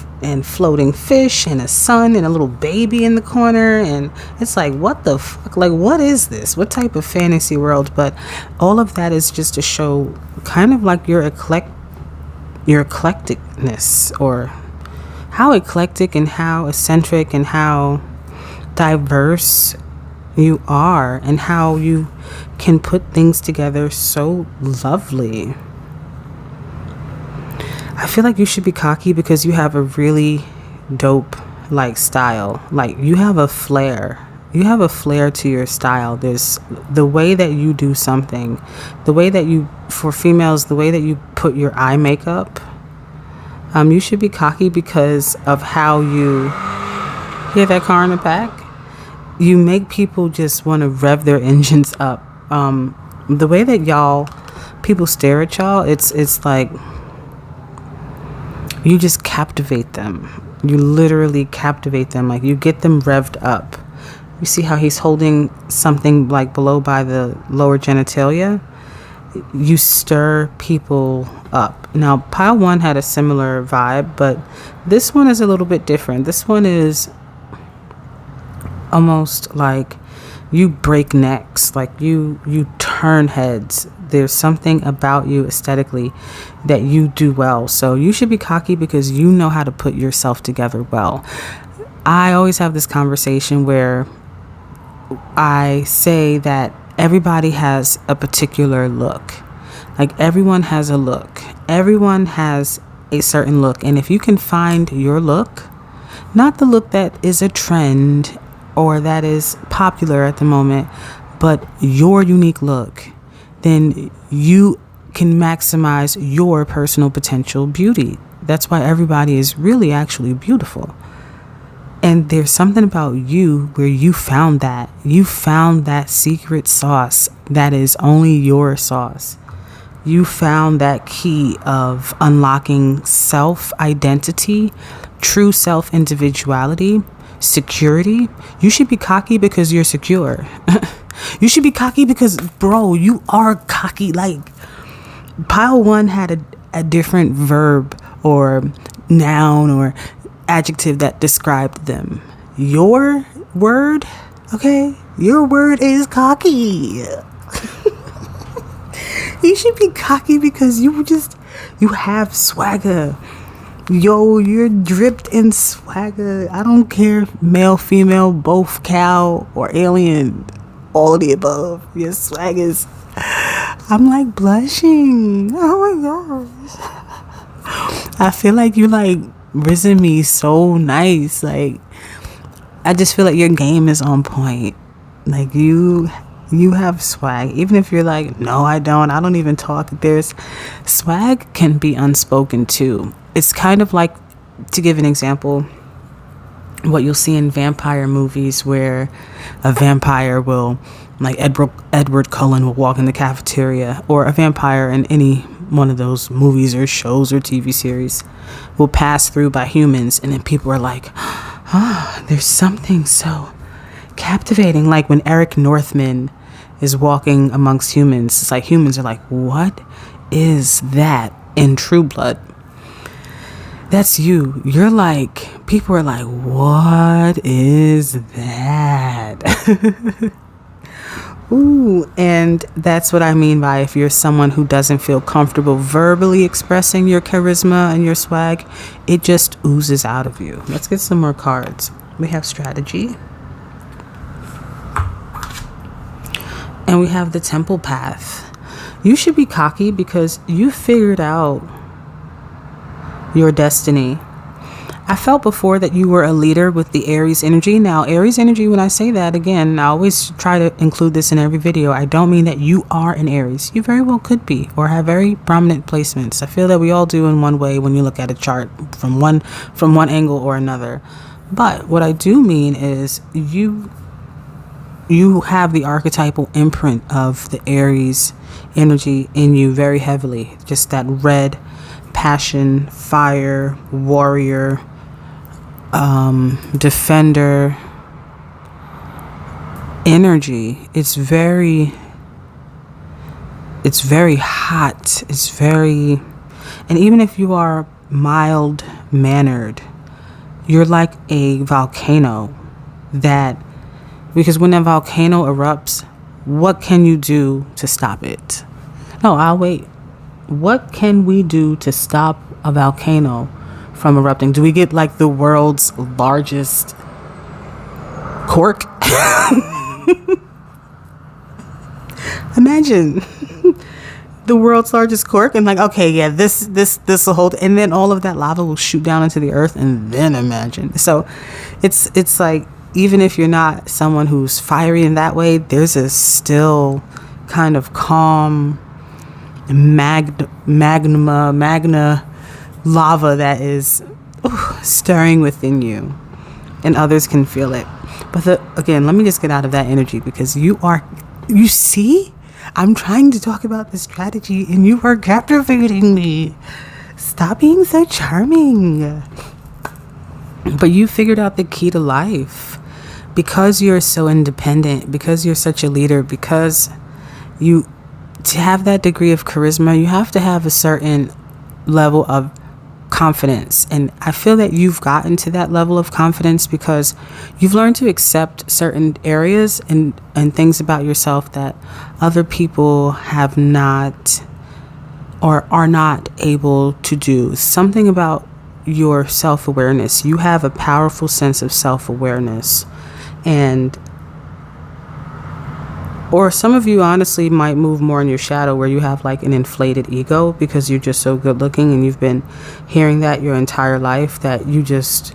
floating fish and a sun and a little baby in the corner, and it's like, what the fuck? Like, what is this? What type of fantasy world? But all of that is just to show kind of like your eclecticness, or how eclectic and how eccentric and how diverse you are, and how you can put things together so lovely. I feel like you should be cocky because you have a really dope style. Like, you have a flair. You have a flair to your style. There's the way that you do something, the way that you, for females, the way that you put your eye makeup. You should be cocky because of how you hear that car in the back. You make people just want to rev their engines up. The way that people stare at y'all, it's like you just captivate them. You literally captivate them. Like, you get them revved up. You see how he's holding something like below by the lower genitalia? You stir people up. Now, pile 1 had a similar vibe, but this one is a little bit different. This one is almost like you break necks, like you turn heads. There's something about you aesthetically that you do well. So you should be cocky because you know how to put yourself together well. I always have this conversation where I say that everybody has a particular look. Like, everyone has a look. Everyone has a certain look. And if you can find your look, not the look that is a trend or that is popular at the moment, but your unique look, then you can maximize your personal potential beauty. That's why everybody is really actually beautiful. And there's something about you where you found that. You found that secret sauce that is only your sauce. you found that key of unlocking self-identity, true self-individuality, security. You should be cocky because you're secure. You should be cocky because, bro, you are cocky. Like, pile one had a different verb or noun or adjective that described them. Your word, okay? Your word is cocky. You should be cocky because you have swagger. Yo, you're dripped in swagger. I don't care, male, female, both, cow, or alien. All of the above. Your swaggers. I'm like blushing. Oh my gosh. I feel like you like risen me so nice. Like, I just feel like your game is on point. Like, you have swag. Even if you're like, no, I don't even talk. There's swag can be unspoken too. It's kind of like, to give an example, what you'll see in vampire movies where a vampire will, like Edward Cullen will walk in the cafeteria, or a vampire in any one of those movies or shows or TV series will pass through by humans, and then people are like, oh, there's something so captivating. Like when Eric Northman is walking amongst humans, it's like humans are like, what is that? In True Blood, that's you. You're like, people are like, what is that? Ooh, and that's what I mean by, if you're someone who doesn't feel comfortable verbally expressing your charisma and your swag, it just oozes out of you. Let's get some more cards. We have strategy. And we have the temple path. You should be cocky because you figured out your destiny. I felt before that you were a leader with the Aries energy. Now, Aries energy, when I say that, again, I always try to include this in every video. I don't mean that you are an Aries. You very well could be, or have very prominent placements. I feel that we all do in one way when you look at a chart from one angle or another. But what I do mean is you have the archetypal imprint of the Aries energy in you very heavily. Just that red passion, fire, warrior, defender energy. It's very hot. It's very, and even if you are mild mannered, you're like a volcano because when a volcano erupts, what can you do to stop it? No, I'll wait. What can we do to stop a volcano from erupting? Do we get like the world's largest cork? Imagine the world's largest cork and like, okay, yeah, this will hold, and then all of that lava will shoot down into the earth, and then imagine. So it's like, even if you're not someone who's fiery in that way, there's a still kind of calm magna lava that is stirring within you, and others can feel it. But again, let me just get out of that energy, because you see, I'm trying to talk about the strategy and you are captivating me. Stop being so charming. But you figured out the key to life because you're so independent, because you're such a leader, because to have that degree of charisma, you have to have a certain level of confidence. And I feel that you've gotten to that level of confidence because you've learned to accept certain areas and things about yourself that other people have not or are not able to do. Something about your self-awareness. You have a powerful sense of self-awareness. Or some of you honestly might move more in your shadow, where you have like an inflated ego because you're just so good looking, and you've been hearing that your entire life, that you just,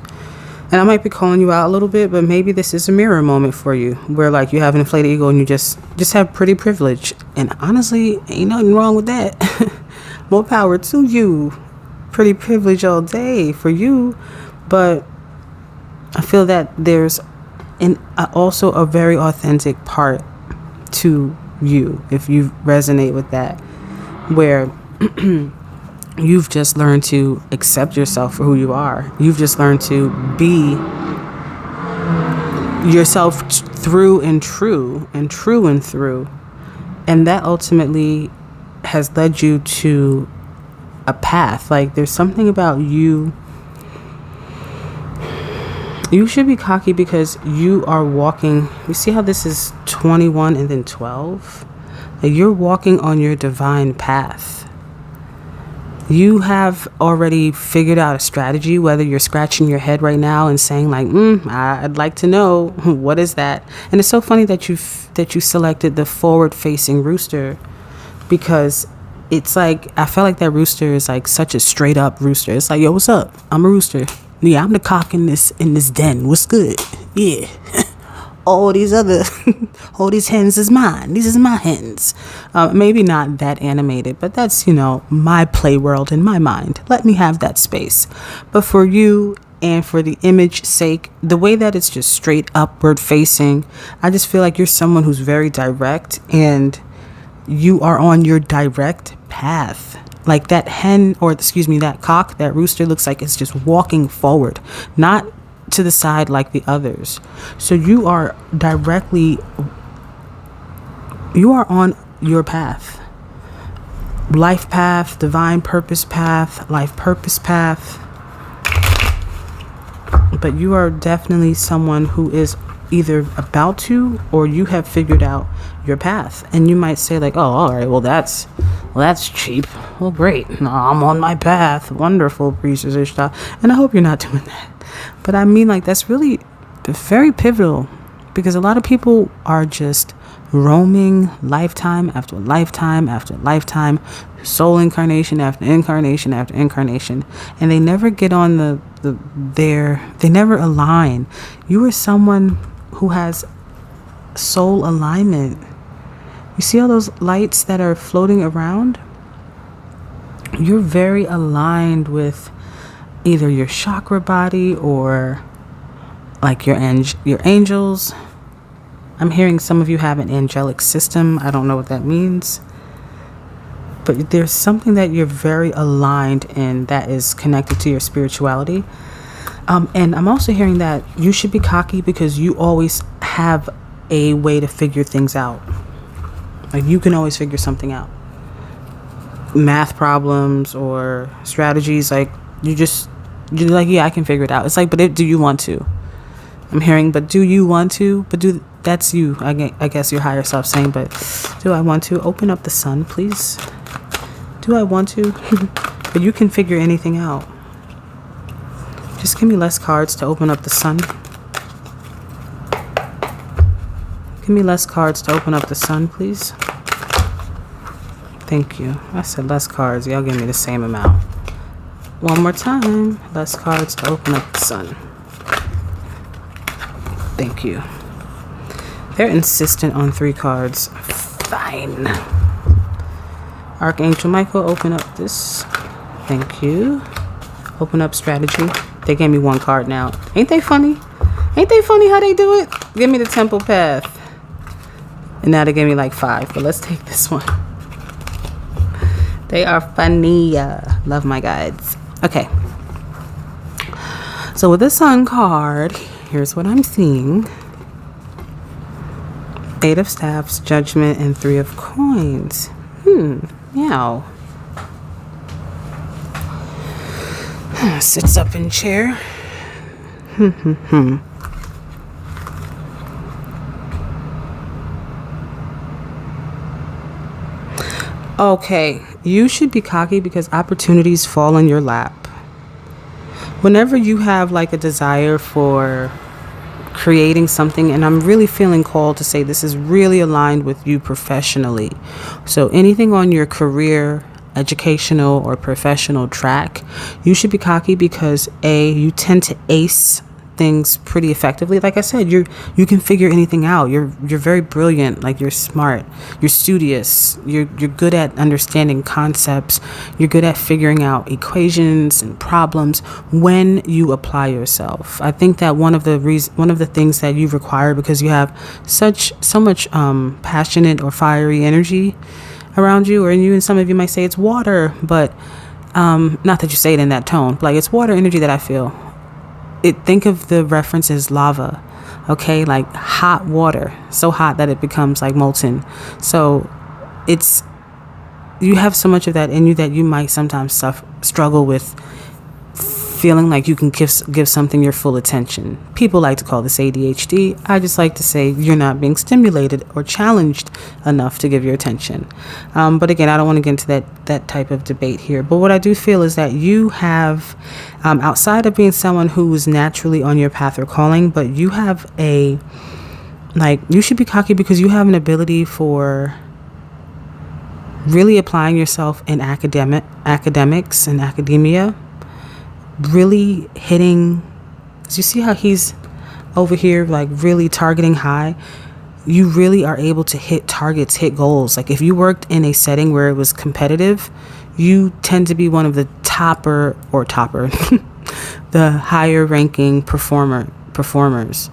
and I might be calling you out a little bit, but maybe this is a mirror moment for you, where like you have an inflated ego and you just have pretty privilege. And honestly, ain't nothing wrong with that. More power to you. Pretty privilege all day for you. But I feel that there's also a very authentic part to you, if you resonate with that. where you've just learned to accept yourself for who you are. You've just learned to be yourself through and true and true and through. And that ultimately has led you to a path. Like, there's something about you. You should be cocky because you are walking. You see how this is 21 and then 12? Like, you're walking on your divine path. You have already figured out a strategy, whether you're scratching your head right now and saying like, I'd like to know, what is that? And it's so funny that you selected the forward facing rooster, because it's like, I felt like that rooster is like such a straight up rooster. It's like, yo, what's up? I'm a rooster. Yeah, I'm the cock in this den. What's good? Yeah. All these hens is mine. These is my hens. Maybe not that animated, but that's, my play world in my mind. Let me have that space. But for you and for the image sake, the way that it's just straight upward facing, I just feel like you're someone who's very direct, and you are on your direct path. Like that hen, or that cock, that rooster looks like it's just walking forward, not to the side like the others. So you are on your path, life path, divine purpose path, life purpose path. But you are definitely someone who is either about to, or you have figured out your path. And you might say like, oh, all right, well that's cheap. Well, great. No, I'm on my path. Wonderful, Priestess Ishtah. And I hope you're not doing that. But I mean, like, that's really very pivotal, because a lot of people are just roaming lifetime after lifetime after lifetime, soul incarnation after incarnation after incarnation, and they never get on they never align. You are someone who has soul alignment. You see all those lights that are floating around? You're very aligned with either your chakra body or like your angels. I'm hearing some of you have an angelic system. I don't know what that means. But there's something that you're very aligned in that is connected to your spirituality. And I'm also hearing that you should be cocky because you always have a way to figure things out. Like, you can always figure something out. Math problems or strategies, like, you're like, yeah, I can figure it out. It's like, but do you want to? I'm hearing, but do you want to? That's you, I guess your higher self saying, but do I want to? Open up the sun, please. Do I want to? But you can figure anything out. Just give me less cards to open up the sun. Give me less cards to open up the sun, please. Thank you. I said less cards. Y'all give me the same amount. One more time. Less cards to open up the sun. Thank you. They're insistent on 3 cards. Fine. Archangel Michael, open up this. Thank you. Open up strategy. They gave me 1 card now. Ain't they funny? Ain't they funny how they do it? Give me the temple path. And now they gave me like 5, but let's take this one. They are funny. Love my guides. Okay. So with the sun card, here's what I'm seeing. 8 of Staffs, Judgment, and 3 of Coins. Meow. Sits up in chair. Okay, you should be cocky because opportunities fall in your lap. Whenever you have like a desire for creating something, and I'm really feeling called to say this is really aligned with you professionally. So anything on your career, educational or professional track, you should be cocky because you tend to ace things pretty effectively. Like I said, you can figure anything out. You're very brilliant. Like, you're smart, you're studious, you're good at understanding concepts, you're good at figuring out equations and problems when you apply yourself. I think that one of the things that you require, because you have so much passionate or fiery energy, around you, or you, and some of you might say it's water, but not that you say it in that tone, like it's water energy that I feel. Think of the reference as lava, okay, like hot water, so hot that it becomes like molten. So you have so much of that in you that you might sometimes struggle with feeling like you can give something your full attention. People like to call this ADHD. I just like to say you're not being stimulated or challenged enough to give your attention. But again, I don't want to get into that type of debate here. But what I do feel is that you have, outside of being someone who is naturally on your path or calling, but you have you should be cocky because you have an ability for really applying yourself in academics and academia, really hitting, because you see how he's over here like really targeting high. You really are able to hit targets, hit goals. Like if you worked in a setting where it was competitive, you tend to be one of the topper the higher ranking performers,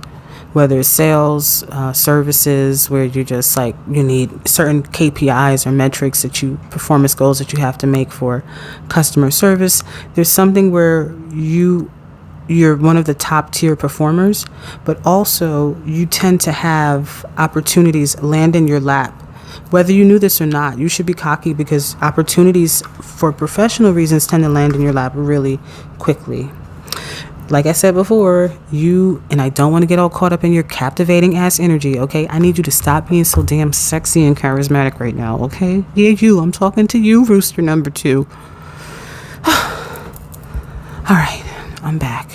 whether it's sales, services, where you just like, you need certain KPIs or metrics performance goals that you have to make for customer service. There's something where you're one of the top tier performers, but also you tend to have opportunities land in your lap. Whether you knew this or not, you should be cocky because opportunities for professional reasons tend to land in your lap really quickly. Like I said before, and I don't want to get all caught up in your captivating ass energy, okay? I need you to stop being so damn sexy and charismatic right now, okay? Yeah, I'm talking to you, rooster number 2. All right, I'm back.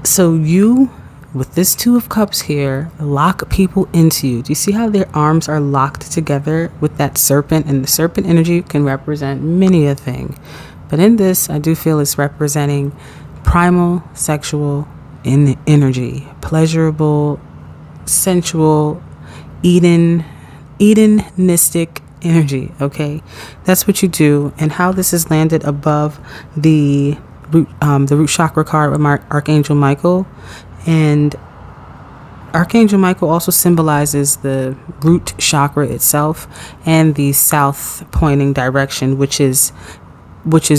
So you, with this 2 of Cups here, lock people into you. Do you see how their arms are locked together with that serpent? And the serpent energy can represent many a thing. But in this, I do feel it's representing primal sexual energy, pleasurable, sensual, hedonistic energy, okay? That's what you do. And how this is landed above the root chakra card with Archangel Michael. And Archangel Michael also symbolizes the root chakra itself and the south pointing direction, which is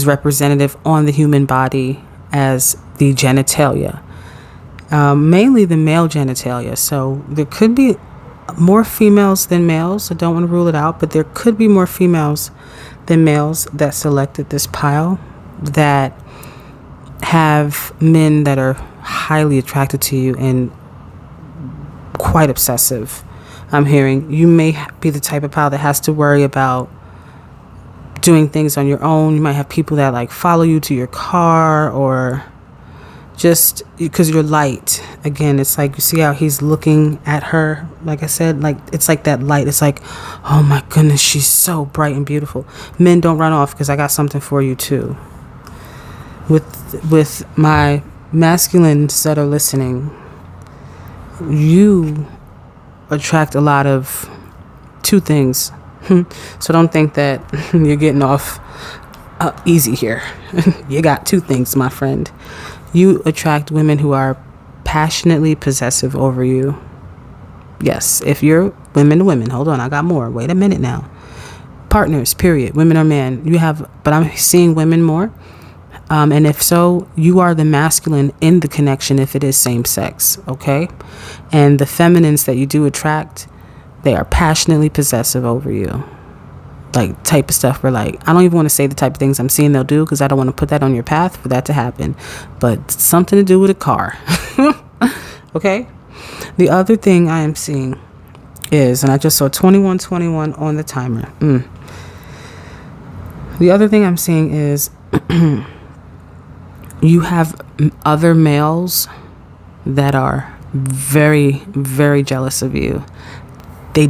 representative on the human body as the genitalia, mainly the male genitalia. So there could be more females than males. I don't want to rule it out, but there could be more females than males that selected this pile that have men that are highly attracted to you and quite obsessive. I'm hearing you may be the type of pile that has to worry about doing things on your own. You might have people that like follow you to your car, or just because you're light. Again, it's like you see how he's looking at her. Like I said, like it's like that light. It's like, oh my goodness, she's so bright and beautiful. Men, don't run off because I got something for you too. With my masculines that are listening, you attract a lot of 2 things. So don't think that you're getting off easy here. You got 2 things, my friend. You attract women who are passionately possessive over you. Yes, if you're women to women. Hold on, I got more. Wait a minute now. Partners, period. Women or men. But I'm seeing women more. And if so, you are the masculine in the connection if it is same sex, okay? And the feminines that you do attract, they are passionately possessive over you. Like type of stuff where like, I don't even want to say the type of things I'm seeing they'll do because I don't want to put that on your path for that to happen. But something to do with a car. Okay? The other thing I am seeing is, and I just saw 2121 on the timer. The other thing I'm seeing is you have other males that are very, very jealous of you. They're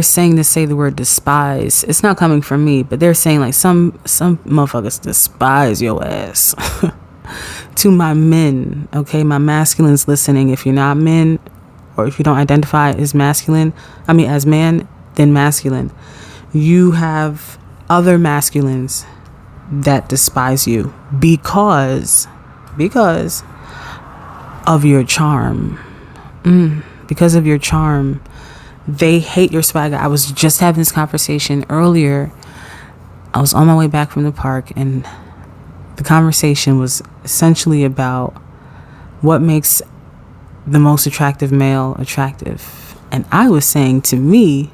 saying to say the word despise. It's not coming from me, but they're saying like some motherfuckers despise your ass. To my men, okay, my masculines listening, if you're not men or if you don't identify as masculine, as man, then masculine, you have other masculines that despise you because of your charm. because of your charm. They hate your swagger. I was just having this conversation earlier. I was on my way back from the park, and the conversation was essentially about what makes the most attractive male attractive. And I was saying, to me,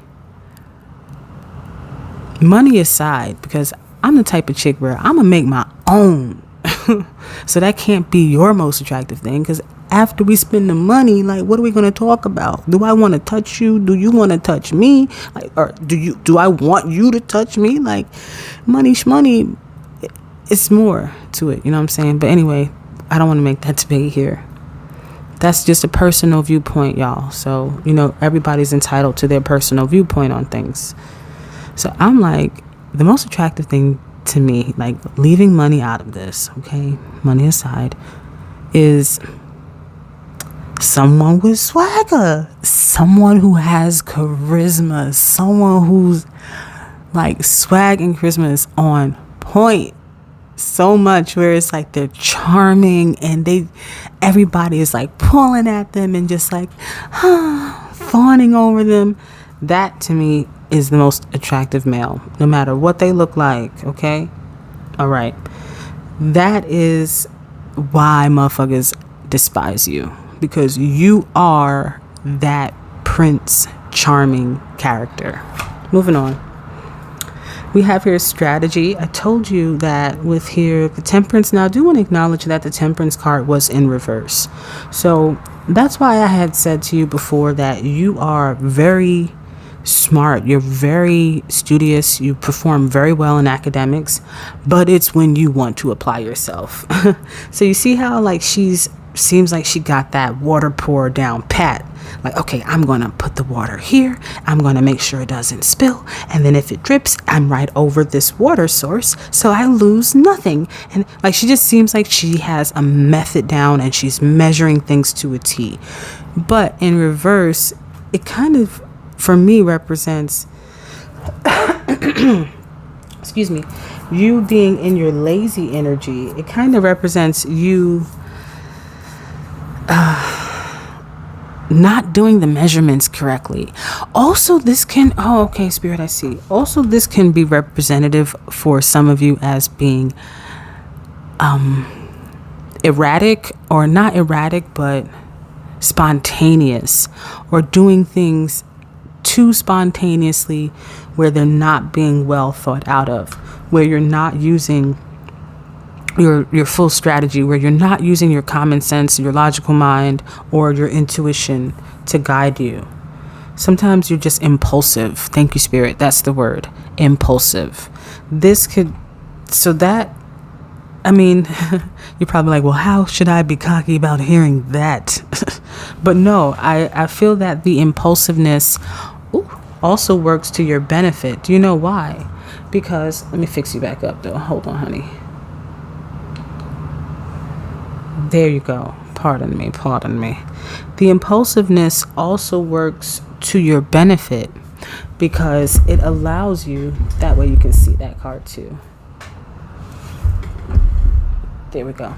money aside, because I'm the type of chick where I'm gonna make my own. So that can't be your most attractive thing, because after we spend the money, like, what are we gonna talk about? Do I want to touch you? Do you want to touch me? Like, or do I want you to touch me? Like, money shmoney, it's more to it, you know what I'm saying? But anyway, I don't want to make that debate here. That's just a personal viewpoint, y'all. So, you know, everybody's entitled to their personal viewpoint on things. So I'm like, the most attractive thing to me, like, leaving money out of this, okay, money aside, is someone with swagger, someone who has charisma, someone who's like, swag and charisma is on point so much, where it's like they're charming and everybody is like pulling at them and just like fawning over them. That to me is the most attractive male, no matter what they look like. Okay, all right, that is why motherfuckers despise you, because you are that Prince Charming character. Moving on. We have here strategy. I told you that with here the temperance. Now I do want to acknowledge that the temperance card was in reverse. So that's why I had said to you before that you are very smart. You're very studious. You perform very well in academics, but it's when you want to apply yourself. So you see how like seems like she got that water pour down pat. Like, okay, I'm going to put the water here. I'm going to make sure it doesn't spill. And then if it drips, I'm right over this water source, so I lose nothing. And like, she just seems like she has a method down and she's measuring things to a T. But in reverse, it kind of, for me, represents, excuse me, you being in your lazy energy. It kind of represents you not doing the measurements correctly. Also, this can, oh, okay, Spirit, I see. Also, this can be representative for some of you as being erratic, or not erratic, but spontaneous, or doing things too spontaneously where they're not being well thought out of, where you're not using your full strategy, where you're not using your common sense, your logical mind, or your intuition to guide you. Sometimes you're just impulsive. Thank you, Spirit. That's the word. Impulsive. This could, so that, I mean, you're probably like, well, how should I be cocky about hearing that? But no, I feel that the impulsiveness also works to your benefit. Do you know why? Because, let me fix you back up though. Hold on, honey. There you go. Pardon me. The impulsiveness also works to your benefit, because it allows you, that way you can see that card too. There we go.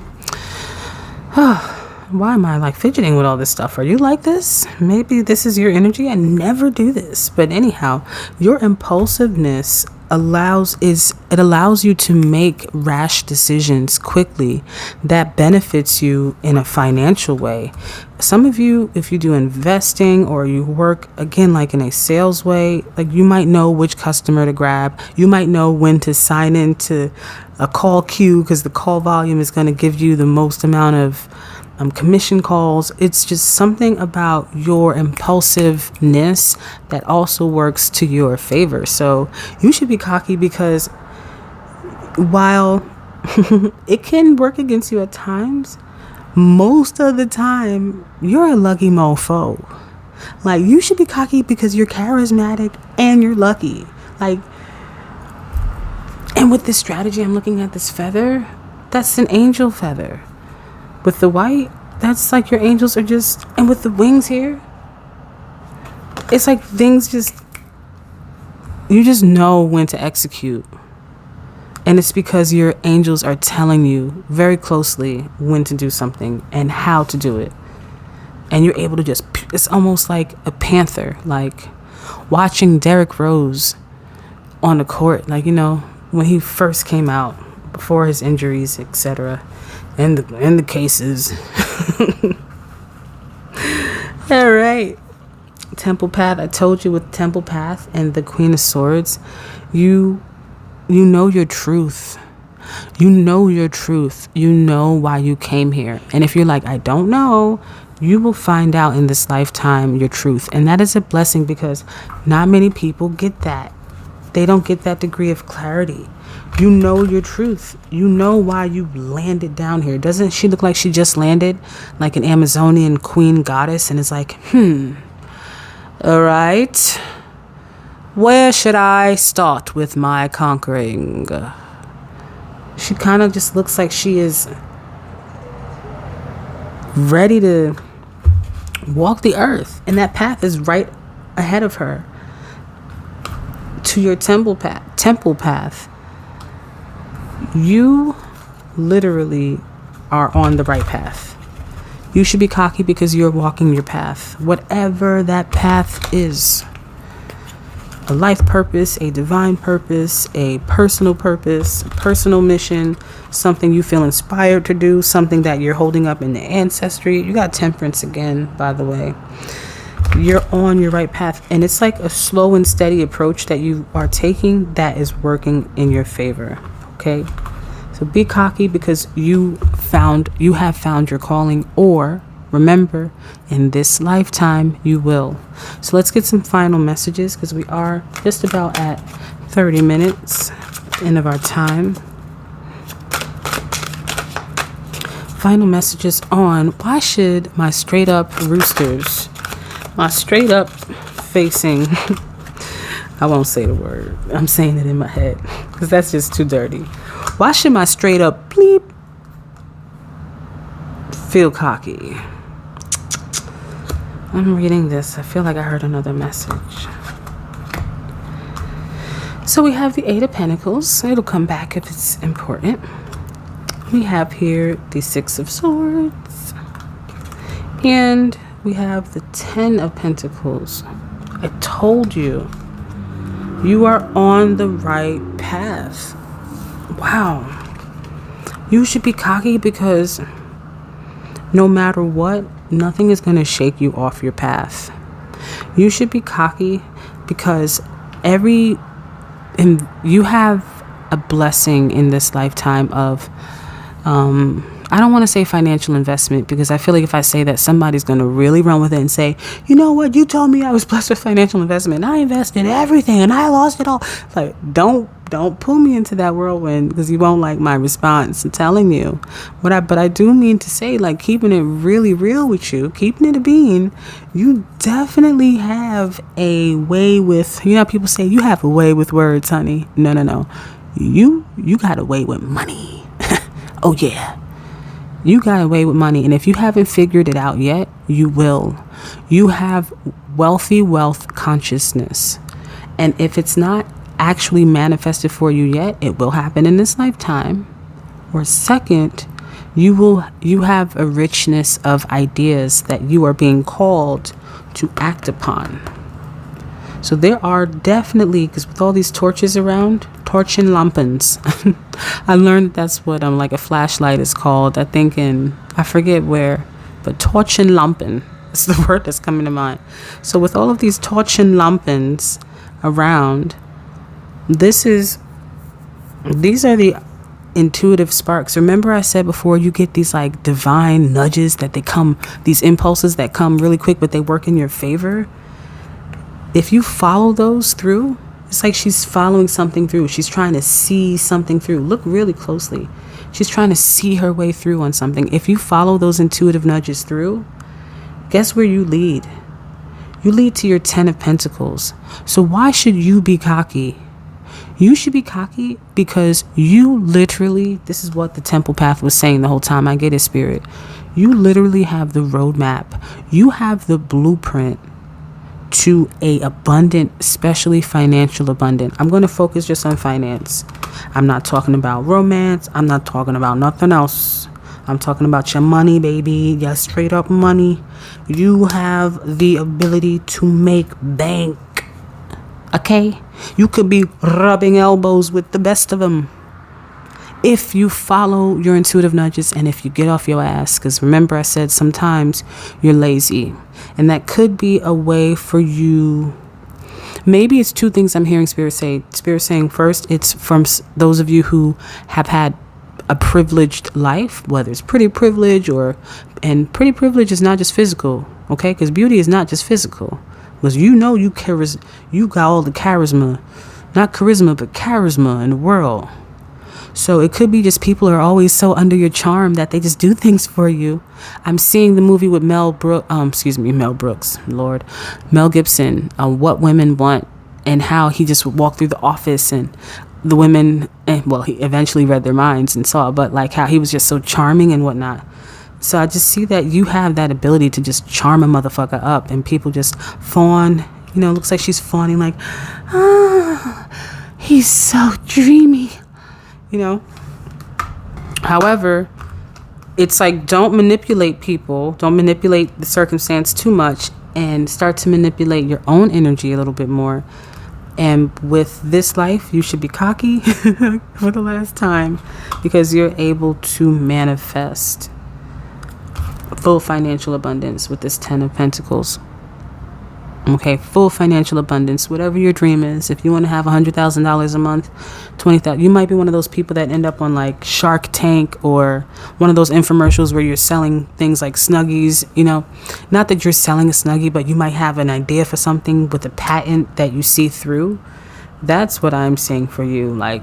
Why am I like fidgeting with all this stuff? Are you like this? Maybe this is your energy. I never do this. But anyhow, your impulsiveness allows you to make rash decisions quickly that benefits you in a financial way. Some of you, if you do investing or you work again like in a sales way, like you might know which customer to grab. You might know when to sign into a call queue, because the call volume is going to give you the most amount of commission calls. It's just something about your impulsiveness that also works to your favor. So you should be cocky, because while it can work against you at times, most of the time you're a lucky mofo. Like, you should be cocky because you're charismatic and you're lucky. Like, and with this strategy, I'm looking at this feather. That's an angel feather. With the white, that's like your angels are just, and with the wings here, it's like things just, you just know when to execute. And it's because your angels are telling you very closely when to do something and how to do it. and you're able to just, it's almost like a panther, like watching Derrick Rose on the court, like, you know, when he first came out before his injuries, etc., and the cases. All right. Temple Path. I told you with Temple Path and the Queen of Swords, you know your truth. You know your truth. You know why you came here. And if you're like, I don't know, you will find out in this lifetime your truth. And that is a blessing, because not many people get that. They don't get that degree of clarity. You know your truth. You know why you landed down here. Doesn't she look like she just landed like an Amazonian queen goddess? And it's like, all right, where should I start with my conquering? She kind of just looks like she is ready to walk the earth. And that path is right ahead of her to your temple path. You literally are on the right path. You should be cocky because you're walking your path, whatever that path is. A life purpose, a divine purpose, a personal mission, something you feel inspired to do, something that you're holding up in the ancestry. You got Temperance again, by the way. You're on your right path, and it's like a slow and steady approach that you are taking that is working in your favor. Okay, so be cocky because you have found your calling, or remember, in this lifetime you will. So let's get some final messages, because we are just about at 30 minutes end of our time. Final messages on why should my straight up roosters, my straight up facing I won't say the word. I'm saying it in my head because that's just too dirty. Why should my straight up bleep feel cocky? I'm reading this. I feel like I heard another message. So we have the Eight of Pentacles. It'll come back if it's important. We have here the Six of Swords. And we have the Ten of Pentacles. I told you. You are on the right path. Wow. You should be cocky because no matter what, nothing is going to shake you off your path. You should be cocky because you have a blessing in this lifetime of, I don't want to say financial investment, because I feel like if I say that, somebody's going to really run with it and say, you know what, you told me I was blessed with financial investment and I invested everything and I lost it all. Like, don't pull me into that whirlwind, because you won't like my response. I'm telling you. But I do mean to say, like, keeping it really real with you, keeping it a bean, you definitely have a way with, you know, people say you have a way with words, honey. No. You got a way with money. Oh yeah. You got away with money, and if you haven't figured it out yet, you will. You have wealthy wealth consciousness, and if it's not actually manifested for you yet, it will happen in this lifetime. Or second, you have a richness of ideas that you are being called to act upon. So there are definitely, because with all these torches around, torchen lampens, I learned that's what like a flashlight is called. I think I forget where, but torchen lampen is the word that's coming to mind. So with all of these torchen lampens around, these are the intuitive sparks. Remember I said before, you get these like divine nudges that they come, these impulses that come really quick, but they work in your favor. If you follow those through, it's like she's following something through. She's trying to see something through. Look really closely. She's trying to see her way through on something. If you follow those intuitive nudges through, guess where you lead? You lead to your Ten of Pentacles. So why should you be cocky? You should be cocky because you literally, this is what the Temple Path was saying the whole time. I get it, Spirit. You literally have the roadmap. You have the blueprint to a abundant, especially financial abundant. I'm going to focus just on finance. I'm not talking about romance. I'm not talking about nothing else. I'm talking about your money, baby. Your straight up money. You have the ability to make bank. Okay? You could be rubbing elbows with the best of them if you follow your intuitive nudges and if you get off your ass. Because remember, I said sometimes you're lazy, and that could be a way for you. Maybe it's two things I'm hearing Spirit say. Spirit saying, first, it's from those of you who have had a privileged life, whether it's pretty privilege and pretty privilege is not just physical, okay? Because beauty is not just physical. Because you got all the charisma, not charisma, but charisma in the world. So it could be just people are always so under your charm that they just do things for you. I'm seeing the movie with Mel Gibson, What Women Want, and how he just would walk through the office and the women, he eventually read their minds and saw, but like how he was just so charming and whatnot. So I just see that you have that ability to just charm a motherfucker up, and people just fawn. Looks like she's fawning like, he's so dreamy. However, it's like, don't manipulate people, don't manipulate the circumstance too much, and start to manipulate your own energy a little bit more. And with this life, you should be cocky for the last time, because you're able to manifest full financial abundance with this 10 of Pentacles. Okay, full financial abundance, whatever your dream is. If you want to have $100,000 a month, $20,000, you might be one of those people that end up on like Shark Tank or one of those infomercials where you're selling things like Snuggies. Not that you're selling a Snuggie, but you might have an idea for something with a patent that you see through. That's what I'm saying for you, like,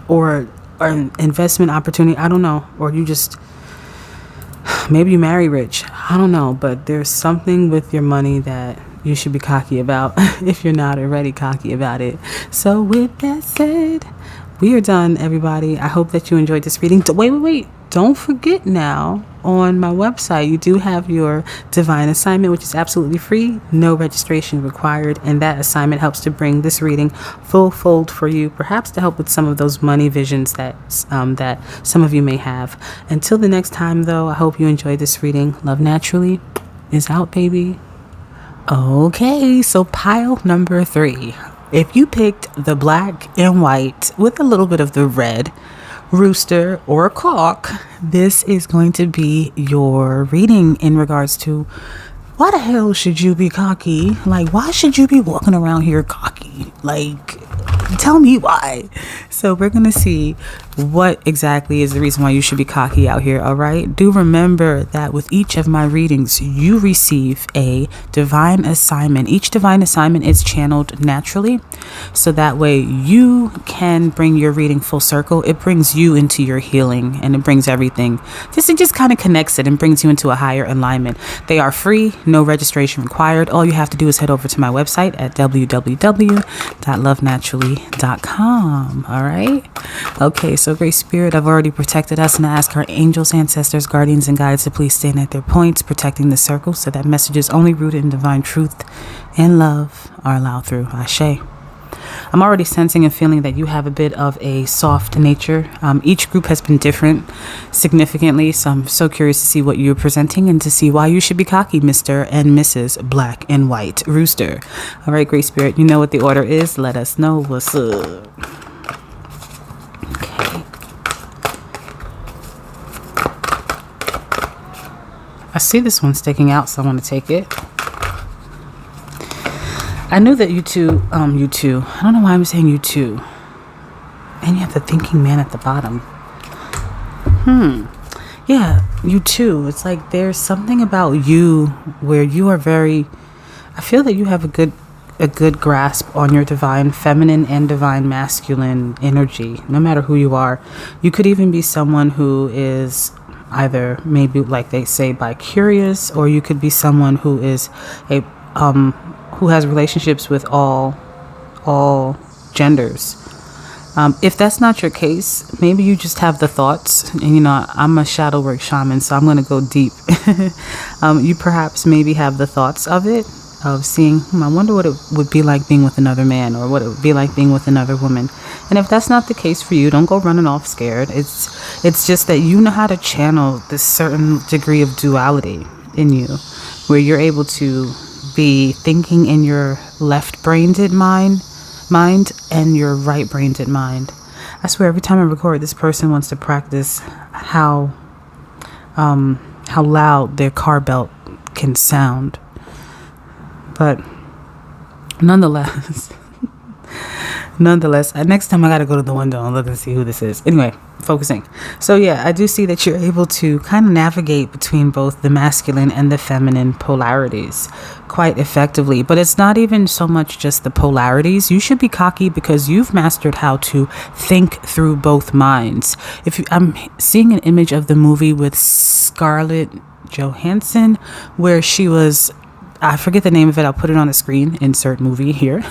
or an investment opportunity. I don't know, or you just maybe you marry rich. I don't know, but there's something with your money that you should be cocky about if you're not already cocky about it. So with that said, we are done, everybody. I hope that you enjoyed this reading. Wait. Don't forget now, on my website, you do have your divine assignment, which is absolutely free, no registration required. And that assignment helps to bring this reading full fold for you, perhaps to help with some of those money visions that some of you may have. Until the next time, though, I hope you enjoyed this reading. Love Naturally is out, baby. Okay, so pile number 3. If you picked the black and white with a little bit of the red, rooster or cock, this is going to be your reading in regards to why the hell should you be cocky? Like, why should you be walking around here cocky? Like, tell me why. So we're going to see what exactly is the reason why you should be cocky out here. All right. Do remember that with each of my readings, you receive a divine assignment. Each divine assignment is channeled naturally. So that way you can bring your reading full circle. It brings you into your healing, and it brings everything. It just kind of connects it and brings you into a higher alignment. They are free, no registration required. All you have to do is head over to my website at www.lovenaturalee.com. All right. Okay, so Great Spirit, I've already protected us, and I ask our angels, ancestors, guardians, and guides to please stand at their points, protecting the circle so that messages only rooted in divine truth and love are allowed through. Ashe. I'm already sensing and feeling that you have a bit of a soft nature. Each group has been different significantly, so I'm so curious to see what you're presenting and to see why you should be cocky, Mr. and Mrs. Black and White Rooster. All right, Great Spirit, you know what the order is. Let us know what's up. Okay. I see this one sticking out, so I want to take it. I knew that you two, I don't know why I'm saying you two. And you have the thinking man at the bottom. Yeah, you too. It's like there's something about you where you are very, I feel that you have a good grasp on your divine feminine and divine masculine energy, no matter who you are. You could even be someone who is either maybe, like they say, bi-curious, or you could be someone who is who has relationships with all genders. If that's not your case, maybe you just have the thoughts. And I'm a shadow work shaman, so I'm going to go deep. You perhaps maybe have the thoughts of it, of seeing, I wonder what it would be like being with another man, or what it would be like being with another woman. And if that's not the case for you, don't go running off scared. It's just that you know how to channel this certain degree of duality in you, where you're able to be thinking in your left-brained mind and your right-brained mind. I swear, every time I record, this person wants to practice how loud their car belt can sound. But nonetheless, next time I gotta go to the window and look and see who this is. Anyway, focusing. So yeah, I do see that you're able to kind of navigate between both the masculine and the feminine polarities quite effectively. But it's not even so much just the polarities. You should be cocky because you've mastered how to think through both minds. I'm seeing an image of the movie with Scarlett Johansson where she was, I forget the name of it. I'll put it on the screen. Insert movie here.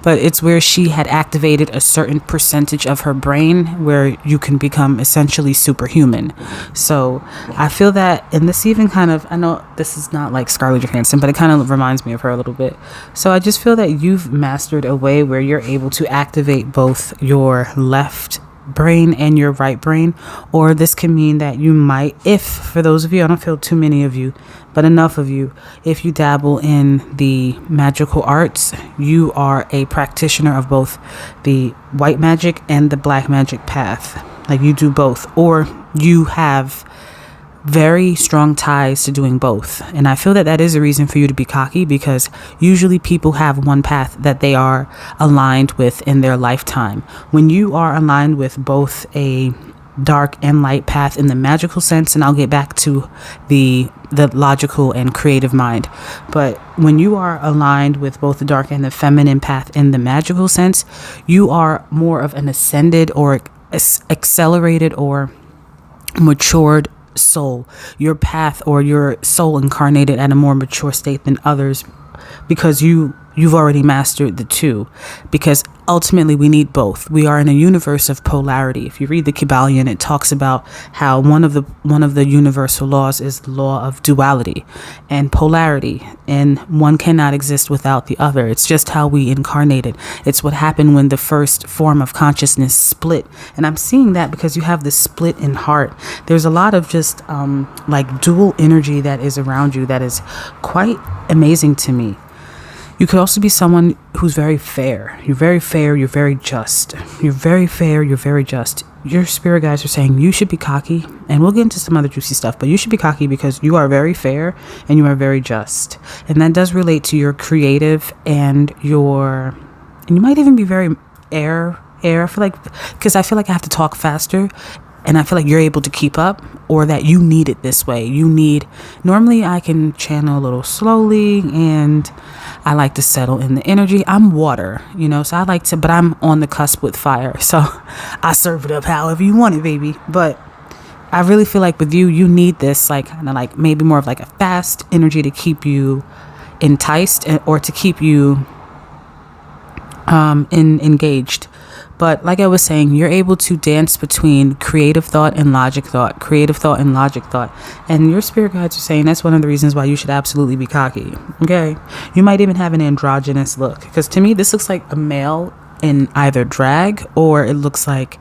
But it's where she had activated a certain percentage of her brain where you can become essentially superhuman. So I feel that, and this even kind of, I know this is not like Scarlett Johansson, but it kind of reminds me of her a little bit. So I just feel that you've mastered a way where you're able to activate both your left brain and your right brain. Or this can mean that you might, if for those of you, I don't feel too many of you, but enough of you, if you dabble in the magical arts, you are a practitioner of both the white magic and the black magic path. Like you do both, or you have very strong ties to doing both. And I feel that that is a reason for you to be cocky, because usually people have one path that they are aligned with in their lifetime. When you are aligned with both a dark and light path in the magical sense, and I'll get back to the logical and creative mind, but when you are aligned with both the dark and the feminine path in the magical sense, you are more of an ascended or accelerated or matured soul. Your path or your soul incarnated at a more mature state than others, because you've already mastered the two, because ultimately we need both. We are in a universe of polarity. If you read the Kybalion, it talks about how one of the universal laws is the law of duality and polarity, and one cannot exist without the other. It's just how we incarnated. It's what happened when the first form of consciousness split. And I'm seeing that because you have this split in heart. There's a lot of just like dual energy that is around you that is quite amazing to me. You could also be someone who's very fair. You're very fair. You're very just. You're very fair. You're very just. Your spirit guides are saying you should be cocky, and we'll get into some other juicy stuff, but you should be cocky because you are very fair and you are very just. And that does relate to your creative and you might even be very air. I feel like, because I feel like I have to talk faster, and I feel like you're able to keep up, or that you need it this way. Normally I can channel a little slowly, and I like to settle in the energy. I'm water, so I like to, but I'm on the cusp with fire. So I serve it up however you want it, baby. But I really feel like with you, you need this, like, kind of like maybe more of like a fast energy to keep you enticed or to keep you engaged. But like I was saying, you're able to dance between creative thought and logic thought, And your spirit guides are saying that's one of the reasons why you should absolutely be cocky. Okay. You might even have an androgynous look, because to me, this looks like a male in either drag, or it looks like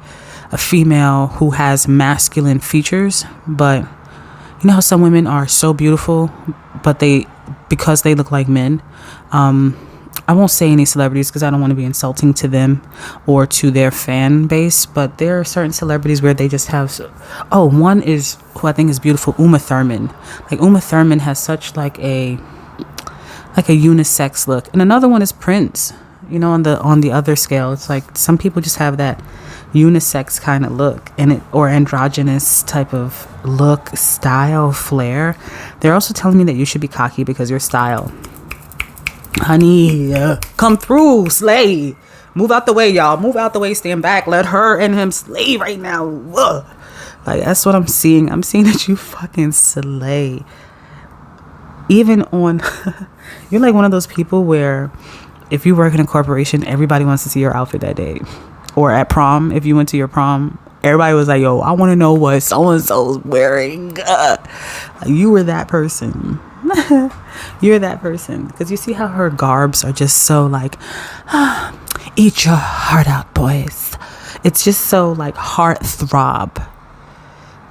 a female who has masculine features. But you know how some women are so beautiful, but because they look like men, I won't say any celebrities because I don't want to be insulting to them or to their fan base, but there are certain celebrities where they just have, one is who I think is beautiful, Uma Thurman. Like Uma Thurman has such like a unisex look. And another one is Prince. On the other scale, it's like some people just have that unisex kind of look, or androgynous type of look, style, flair. They're also telling me that you should be cocky because your style. Honey, come through, slay. Move out the way, y'all. Move out the way, stand back. Let her and him slay right now. Ugh. Like, that's what I'm seeing. I'm seeing that you fucking slay. Even on, you're like one of those people where if you work in a corporation, everybody wants to see your outfit that day. Or at prom, if you went to your prom, everybody was like, yo, I want to know what so-and-so's wearing. You were that person. You're that person. Because you see how her garbs are just so like, eat your heart out, boys. It's just so like heart throb.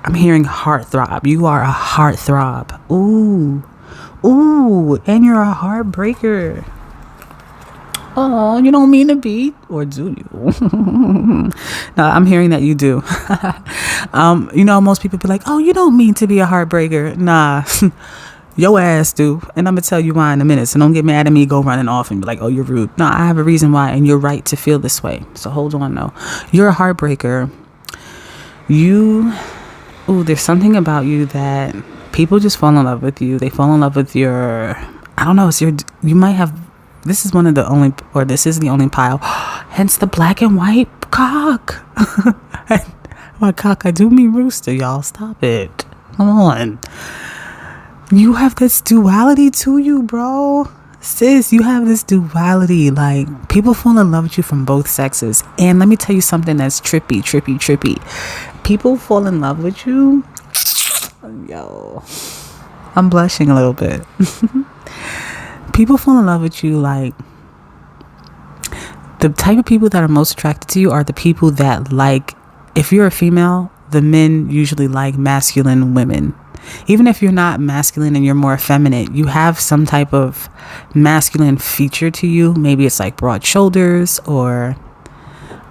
I'm hearing heart throb. You are a heart throb. Ooh. Ooh. And you're a heartbreaker. Oh, you don't mean to be, or do you? No, I'm hearing that you do. You know, most people be like, oh, you don't mean to be a heartbreaker. Nah, your ass do. And I'm going to tell you why in a minute. So don't get mad at me, go running off and be like, oh, you're rude. No, I have a reason why, and you're right to feel this way. So hold on, though. You're a heartbreaker. There's something about you that people just fall in love with you. They fall in love with your, I don't know, you might have, this is the only pile, hence the black and white cock. My cock, I do mean rooster, y'all. Stop it. Come on. You have this duality to you, bro. Sis, you have this duality. Like, people fall in love with you from both sexes. And let me tell you something that's trippy. People fall in love with you. Yo, I'm blushing a little bit. People fall in love with you like, the type of people that are most attracted to you are the people that, like, if you're a female, the men usually like masculine women. Even if you're not masculine and you're more effeminate, you have some type of masculine feature to you. Maybe it's like broad shoulders, or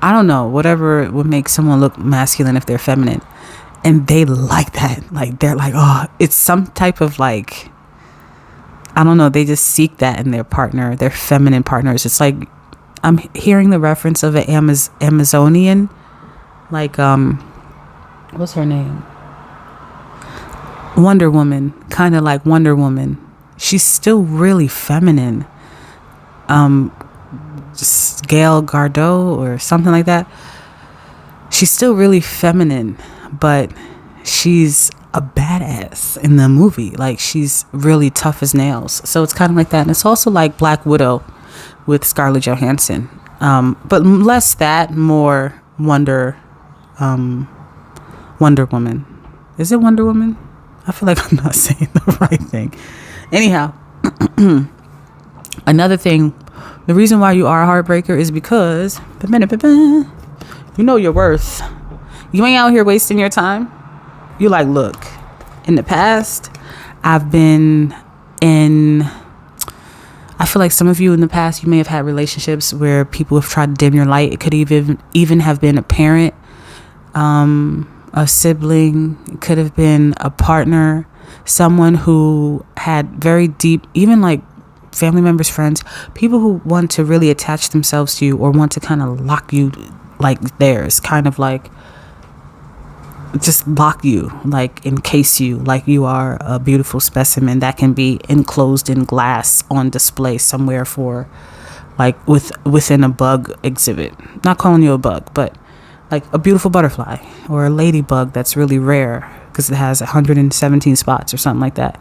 I don't know, whatever would make someone look masculine if they're feminine. And they like that. Like, they're like, oh, it's some type of like, I don't know, they just seek that in their partner, their feminine partners. It's like, I'm hearing the reference of an Amazonian, like, what's her name? Wonder Woman, kind of like Wonder Woman. She's still really feminine. Just Gail Gardeau or something like that. She's still really feminine, but she's a badass in the movie. Like, she's really tough as nails. So it's kind of like that. And it's also like Black Widow with Scarlett Johansson. But less that, more Wonder Woman. Is it Wonder Woman? I feel like I'm not saying the right thing. Anyhow, another thing, the reason why you are a heartbreaker is because you know your worth. You ain't out here wasting your time. You like, look, in the past, I feel like some of you in the past, you may have had relationships where people have tried to dim your light. It could even have been a parent, a sibling. It could have been a partner, someone who had very deep, even like family members, friends, people who want to really attach themselves to you or want to kind of lock you like theirs, kind of like just lock you, like encase you like you are a beautiful specimen that can be enclosed in glass on display somewhere for like within a bug exhibit. Not calling you a bug, but like a beautiful butterfly or a ladybug that's really rare because it has 117 spots or something like that.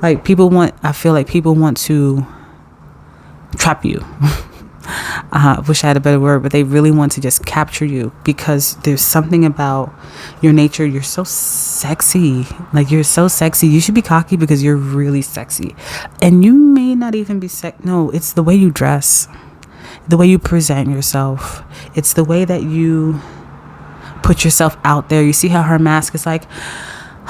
Like, I feel like people want to trap you. I wish I had a better word, but they really want to just capture you because there's something about your nature. You're so sexy. Like, you're so sexy. You should be cocky because you're really sexy. And you may not even be no, it's the way you dress, the way you present yourself. It's the way that you put yourself out there. You see how her mask is like,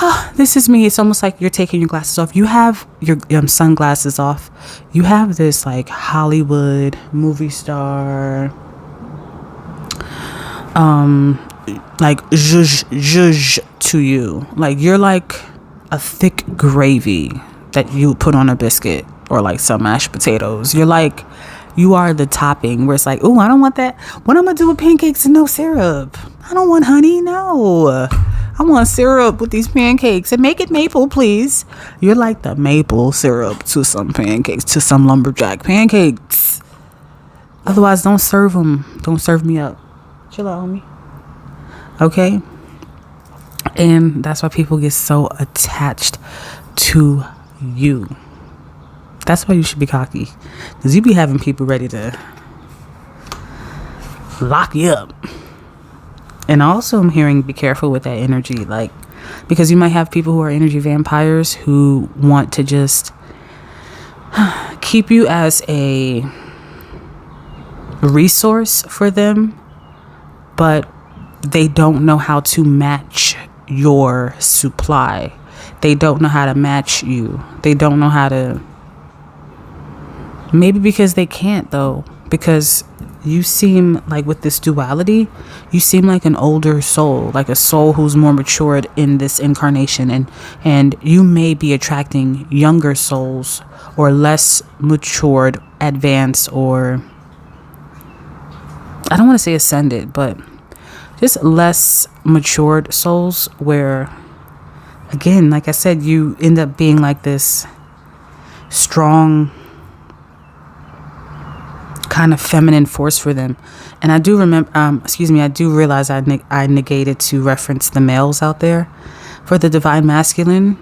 oh, this is me. It's almost like you're taking your glasses off. You have your sunglasses off. You have this like Hollywood movie star, like zhuzh to you. Like, you're like a thick gravy that you put on a biscuit or like some mashed potatoes. You are the topping where it's like, oh, I don't want that. What I'm gonna do with pancakes and no syrup? I don't want honey. No, I want syrup with these pancakes, and make it maple, please. You're like the maple syrup to some pancakes, to some lumberjack pancakes. Otherwise, don't serve them. Don't serve me up. Chill out, homie. Okay? And that's why people get so attached to you. That's why you should be cocky. Because you be having people ready to lock you up. And also, I'm hearing be careful with that energy. Like, because you might have people who are energy vampires who want to just keep you as a resource for them, but they don't know how to match your supply. They don't know how to match you. They don't know how to, maybe because they can't though, because you seem like, with this duality, you seem like an older soul, like a soul who's more matured in this incarnation, and you may be attracting younger souls or less matured, advanced, or I don't want to say ascended, but just less matured souls, where, again, like I said, you end up being like this strong kind of feminine force for them. And I do remember, I do realize I negated to reference the males out there. For the divine masculine,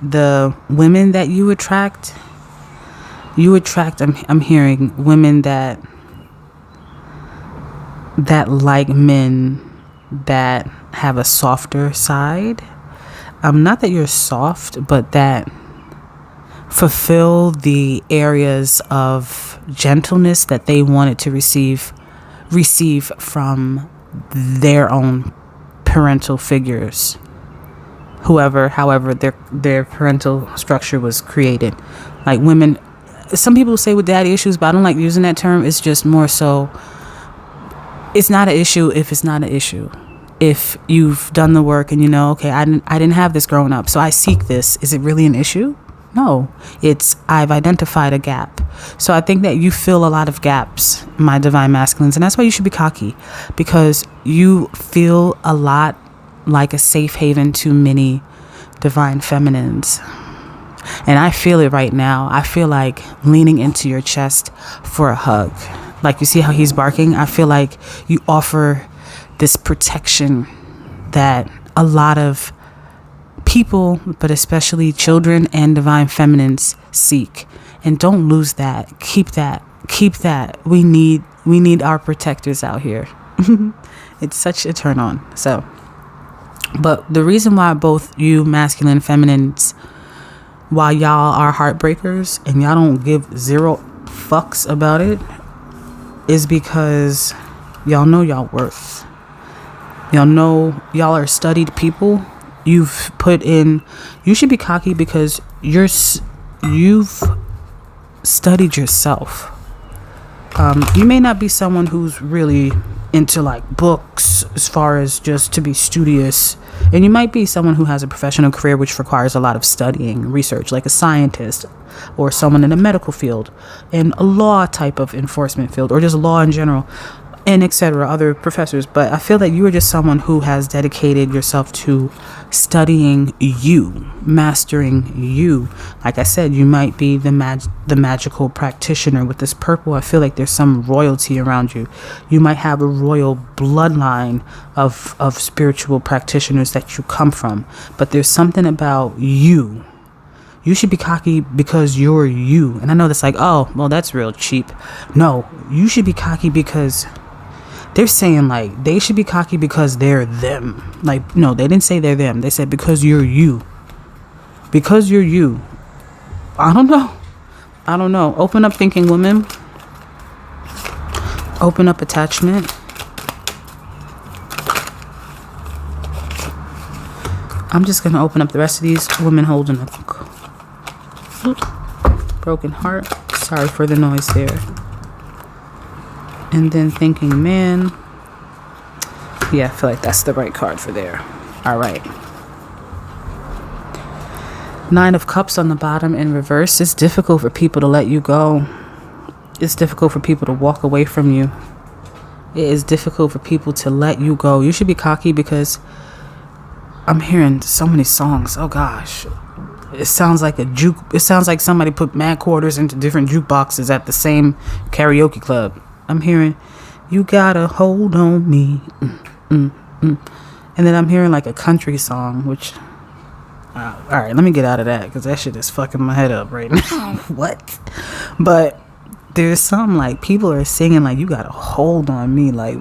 the women that you attract, I'm hearing women that like men that have a softer side. Not that you're soft, but that fulfill the areas of gentleness that they wanted to receive from their own parental figures, however their parental structure was created. Like women, some people say with daddy issues, but I don't like using that term. It's just more so, it's not an issue if it's not an issue. If you've done the work and you know, okay, I didn't have this growing up, so I seek this. Is it really an issue? No, I've identified a gap. So I think that you fill a lot of gaps, my divine masculines, and that's why you should be cocky, because you feel a lot like a safe haven to many divine feminines. And I feel it right now. I feel like leaning into your chest for a hug. Like, you see how he's barking? I feel like you offer this protection that a lot of people, but especially children and divine feminines, seek. And don't lose that. Keep that. We need our protectors out here. It's such a turn on. So, but the reason why both you masculine and feminines, while y'all are heartbreakers and y'all don't give zero fucks about it, is because y'all know y'all worth. Y'all know y'all are studied people. You've put in, you should be cocky because you've studied yourself. You may not be someone who's really into like books as far as just to be studious, and you might be someone who has a professional career which requires a lot of studying, research, like a scientist or someone in the medical field, in a law type of enforcement field, or just law in general, and etc., other professors. But I feel that you are just someone who has dedicated yourself to studying you, mastering you. Like I said, you might be the magical practitioner. With this purple, I feel like there's some royalty around you. You might have a royal bloodline of spiritual practitioners that you come from, but there's something about you. You should be cocky because you're you. And I know that's like, oh, well, that's real cheap. No, you should be cocky because they're saying like they should be cocky because they're them. Like, no, they didn't say they're them. They said because you're you. Because you're you. I don't know. Open up thinking, women. Open up attachment. I'm just going to open up the rest of these women holding a broken heart. Sorry for the noise there. And then thinking, man. Yeah, I feel like that's the right card for there. All right. 9 of Cups on the bottom in reverse. It's difficult for people to let you go. It's difficult for people to walk away from you. It is difficult for people to let you go. You should be cocky because I'm hearing so many songs. Oh gosh. It sounds like it sounds like somebody put mad quarters into different jukeboxes at the same karaoke club. I'm hearing, you gotta hold on me. And then I'm hearing like a country song, which, all right, let me get out of that because that shit is fucking my head up right now. What? But there's some like people are singing like you got a hold on me, like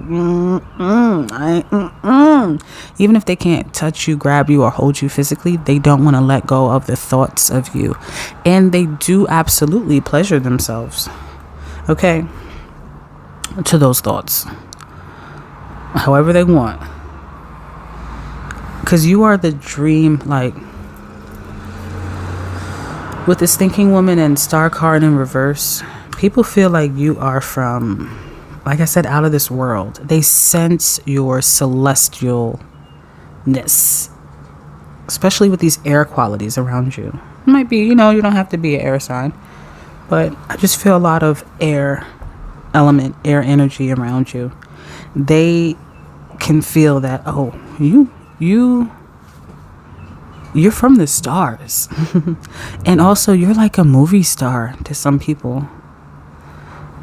even if they can't touch you, grab you, or hold you physically, they don't want to let go of the thoughts of you, and they do absolutely pleasure themselves, okay, to those thoughts however they want, because you are the dream. Like with this thinking woman and star card in reverse, people feel like you are from, like I said, out of this world. They sense your celestialness, especially with these air qualities around you. It might be, you don't have to be an air sign, but I just feel a lot of air element, air energy around you. They can feel that, oh, you're from the stars. And also you're like a movie star to some people.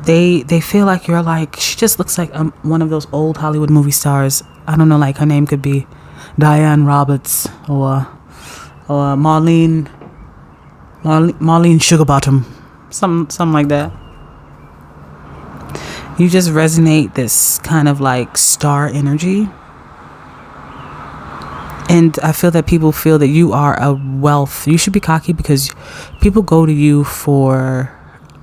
They feel like you're like, she just looks like one of those old Hollywood movie stars. I don't know, like her name could be Diane Roberts or Marlene Sugarbottom, something like that. You just resonate this kind of like star energy. And I feel that people feel that you are a wealth. You should be cocky because people go to you for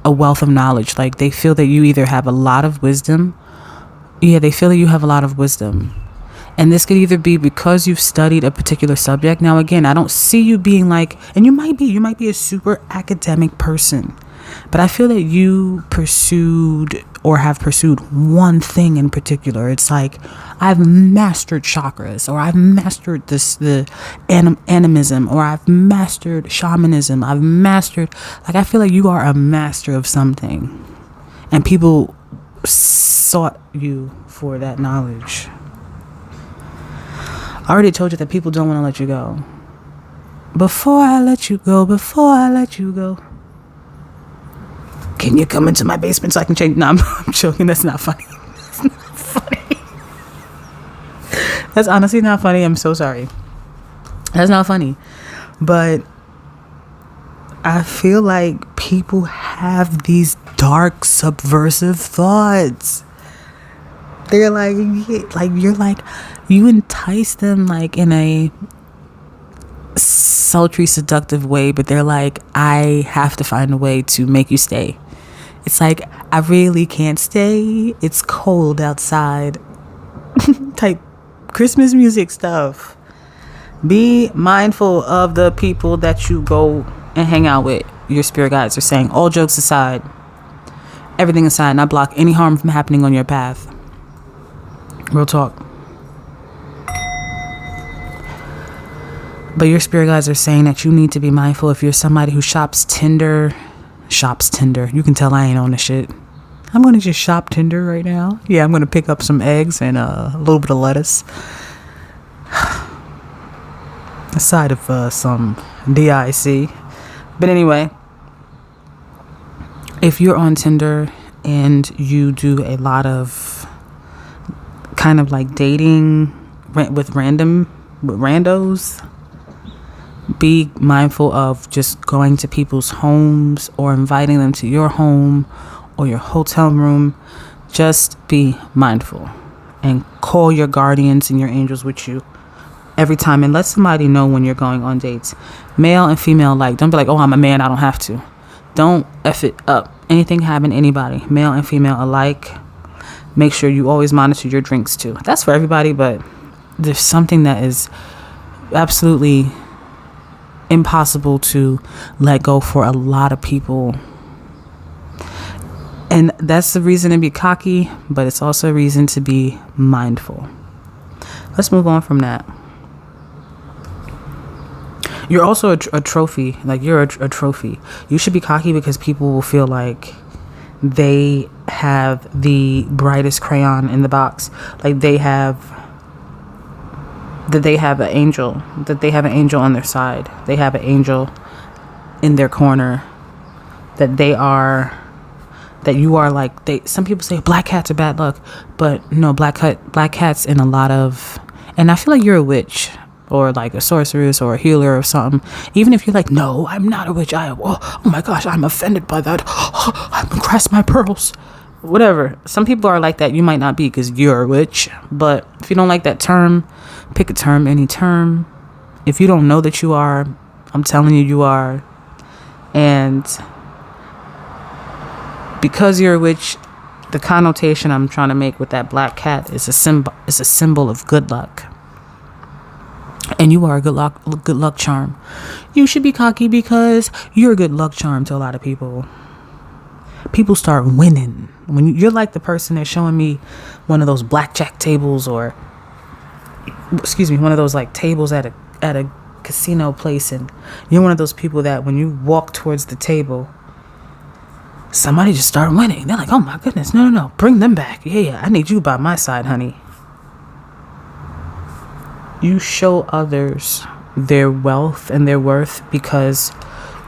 a wealth of knowledge. Like they feel that you either have a lot of wisdom. Yeah, they feel that you have a lot of wisdom. And this could either be because you've studied a particular subject. Now, again, I don't see you being like, and you might be a super academic person, but I feel that you pursued or have pursued one thing in particular. It's like, I've mastered chakras, or I've mastered the animism, or I've mastered shamanism. I've mastered, like, I feel like you are a master of something, and people sought you for that knowledge. I already told you that people don't want to let you go. Before I let you go, can you come into my basement so I can change? No, I'm joking. That's not funny. That's not funny. That's honestly not funny. I'm so sorry. That's not funny. But I feel like people have these dark, subversive thoughts. They're like you're like, you entice them like in a sultry, seductive way, but they're like, I have to find a way to make you stay. It's like, I really can't stay. It's cold outside. Type Christmas music stuff. Be mindful of the people that you go and hang out with. Your spirit guides are saying, all jokes aside, everything aside, not block any harm from happening on your path. Real talk. But your spirit guides are saying that you need to be mindful if you're somebody who shops Tinder. You can tell I ain't on the shit. I'm going to just shop Tinder right now. Yeah, I'm going to pick up some eggs and a little bit of lettuce. A side of some DIC. But anyway, if you're on Tinder and you do a lot of kind of like dating with randos, be mindful of just going to people's homes or inviting them to your home or your hotel room. Just be mindful and call your guardians and your angels with you every time, and let somebody know when you're going on dates, male and female alike. Don't be like, oh, I'm a man, I don't have to. Don't F it up. Anything happen to anybody, male and female alike. Make sure you always monitor your drinks too. That's for everybody, but there's something that is absolutely impossible to let go for a lot of people, and that's the reason to be cocky, but it's also a reason to be mindful. Let's move on from that. You're also a trophy. Like, you're a trophy. You should be cocky because people will feel like they have the brightest crayon in the box. Like they have an angel. That they have an angel on their side. They have an angel in their corner. That you are like, some people say black cats are bad luck, but no, black cats in a lot of, and I feel like you're a witch, or like a sorceress or a healer or something, even if you're like, no, I'm not a witch, oh my gosh, I'm offended by that, I'm gonna grasp my pearls, whatever. Some people are like that. You might not be because you're a witch, but if you don't like that term, pick a term, any term. If you don't know that you are, I'm telling you, you are. And because you're a witch, the connotation I'm trying to make with that black cat is a symbol of good luck. And you are a good luck charm. You should be cocky because you're a good luck charm to a lot of people. People start winning when you're like the person that's showing me one of those blackjack tables, or one of those like tables at a casino place, and you're one of those people that when you walk towards the table, somebody just start winning. They're like, oh my goodness, no, bring them back. Yeah, I need you by my side, honey. You show others their wealth and their worth because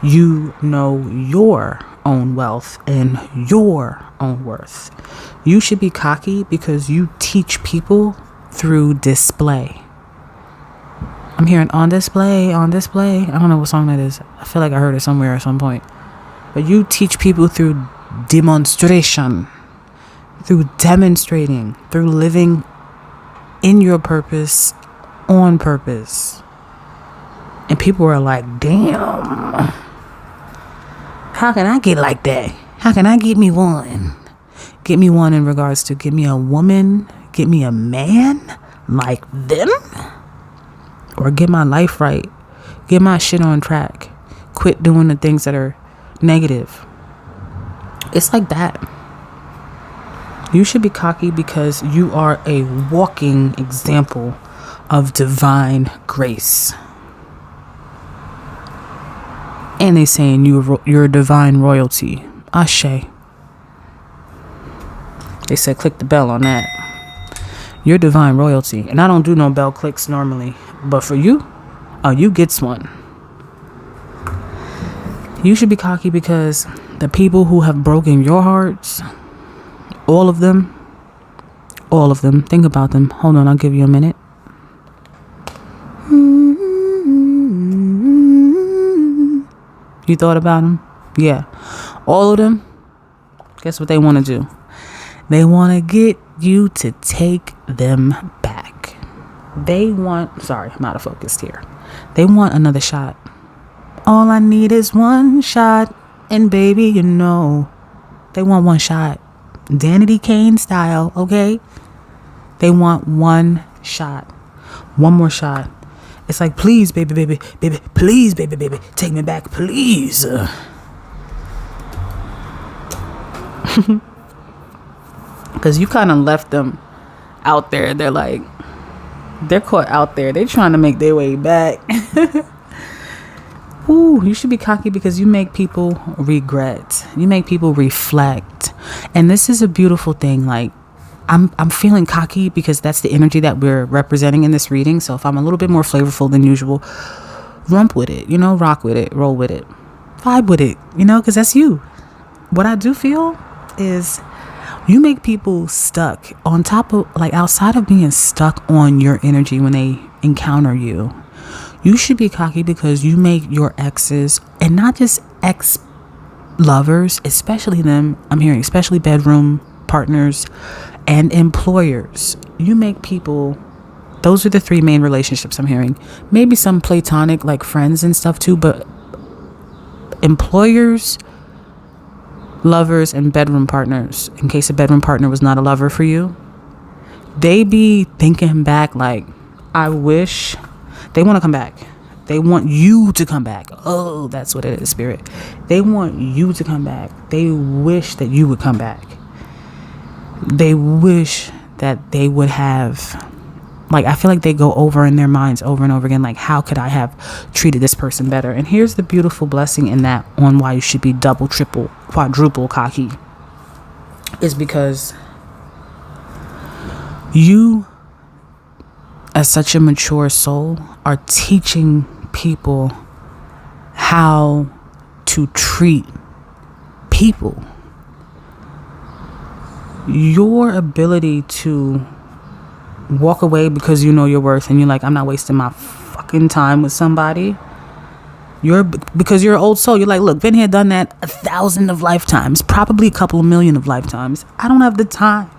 you know your own wealth and your own worth. You should be cocky because you teach people through display. I'm hearing on display. I don't know what song that is. I feel like I heard it somewhere at some point. But you teach people through demonstration, through demonstrating, through living in your purpose, on purpose. And people are like, damn, how can I get like that? How can I get me one? Get me one in regards to get me a woman, get me a man like them, or get my life right, get my shit on track, quit doing the things that are negative. It's like that. You should be cocky because you are a walking example of divine grace. And they saying you're a divine royalty. Ashe. They said click the bell on that. You're divine royalty. And I don't do no bell clicks normally. But for you, you gets one. You should be cocky because the people who have broken your hearts, all of them, think about them. Hold on, I'll give you a minute. You thought about them? Yeah. All of them, guess what they want to do? They want to get you to take them back. Sorry, I'm out of focus here. They want another shot. All I need is one shot. And baby, you know, they want one shot. Danity Kane style, okay? They want one shot. One more shot. It's like, please, baby, please, baby, take me back, please. Because you kind of left them out there. They're caught out there. They're trying to make their way back. Ooh, you should be cocky because you make people regret. You make people reflect. And this is a beautiful thing. Like, I'm feeling cocky because that's the energy that we're representing in this reading. So if I'm a little bit more flavorful than usual, rump with it, rock with it, roll with it, vibe with it, because that's you. What I do feel is you make people stuck on top of, like, outside of being stuck on your energy when they encounter you. You should be cocky because you make your exes, and not just ex lovers, especially them, I'm hearing, especially bedroom partners and employers. You make people, those are the three main relationships I'm hearing. Maybe some platonic, like friends and stuff too, but employers, lovers, and bedroom partners, in case a bedroom partner was not a lover for you, they be thinking back like, I wish. They want to come back. They want you to come back. Oh, that's what it is, spirit. They want you to come back. They wish that you would come back. They wish that they would have, like, I feel like they go over in their minds over and over again, like, how could I have treated this person better? And here's the beautiful blessing in that, on why you should be double, triple, quadruple cocky, is because you, as such a mature soul, are teaching people how to treat people. Your ability to walk away because you know your worth and you're like, I'm not wasting my fucking time with somebody, because you're an old soul, you're like, look, been here, done that 1,000 of lifetimes, probably a couple of million of lifetimes. I don't have the time.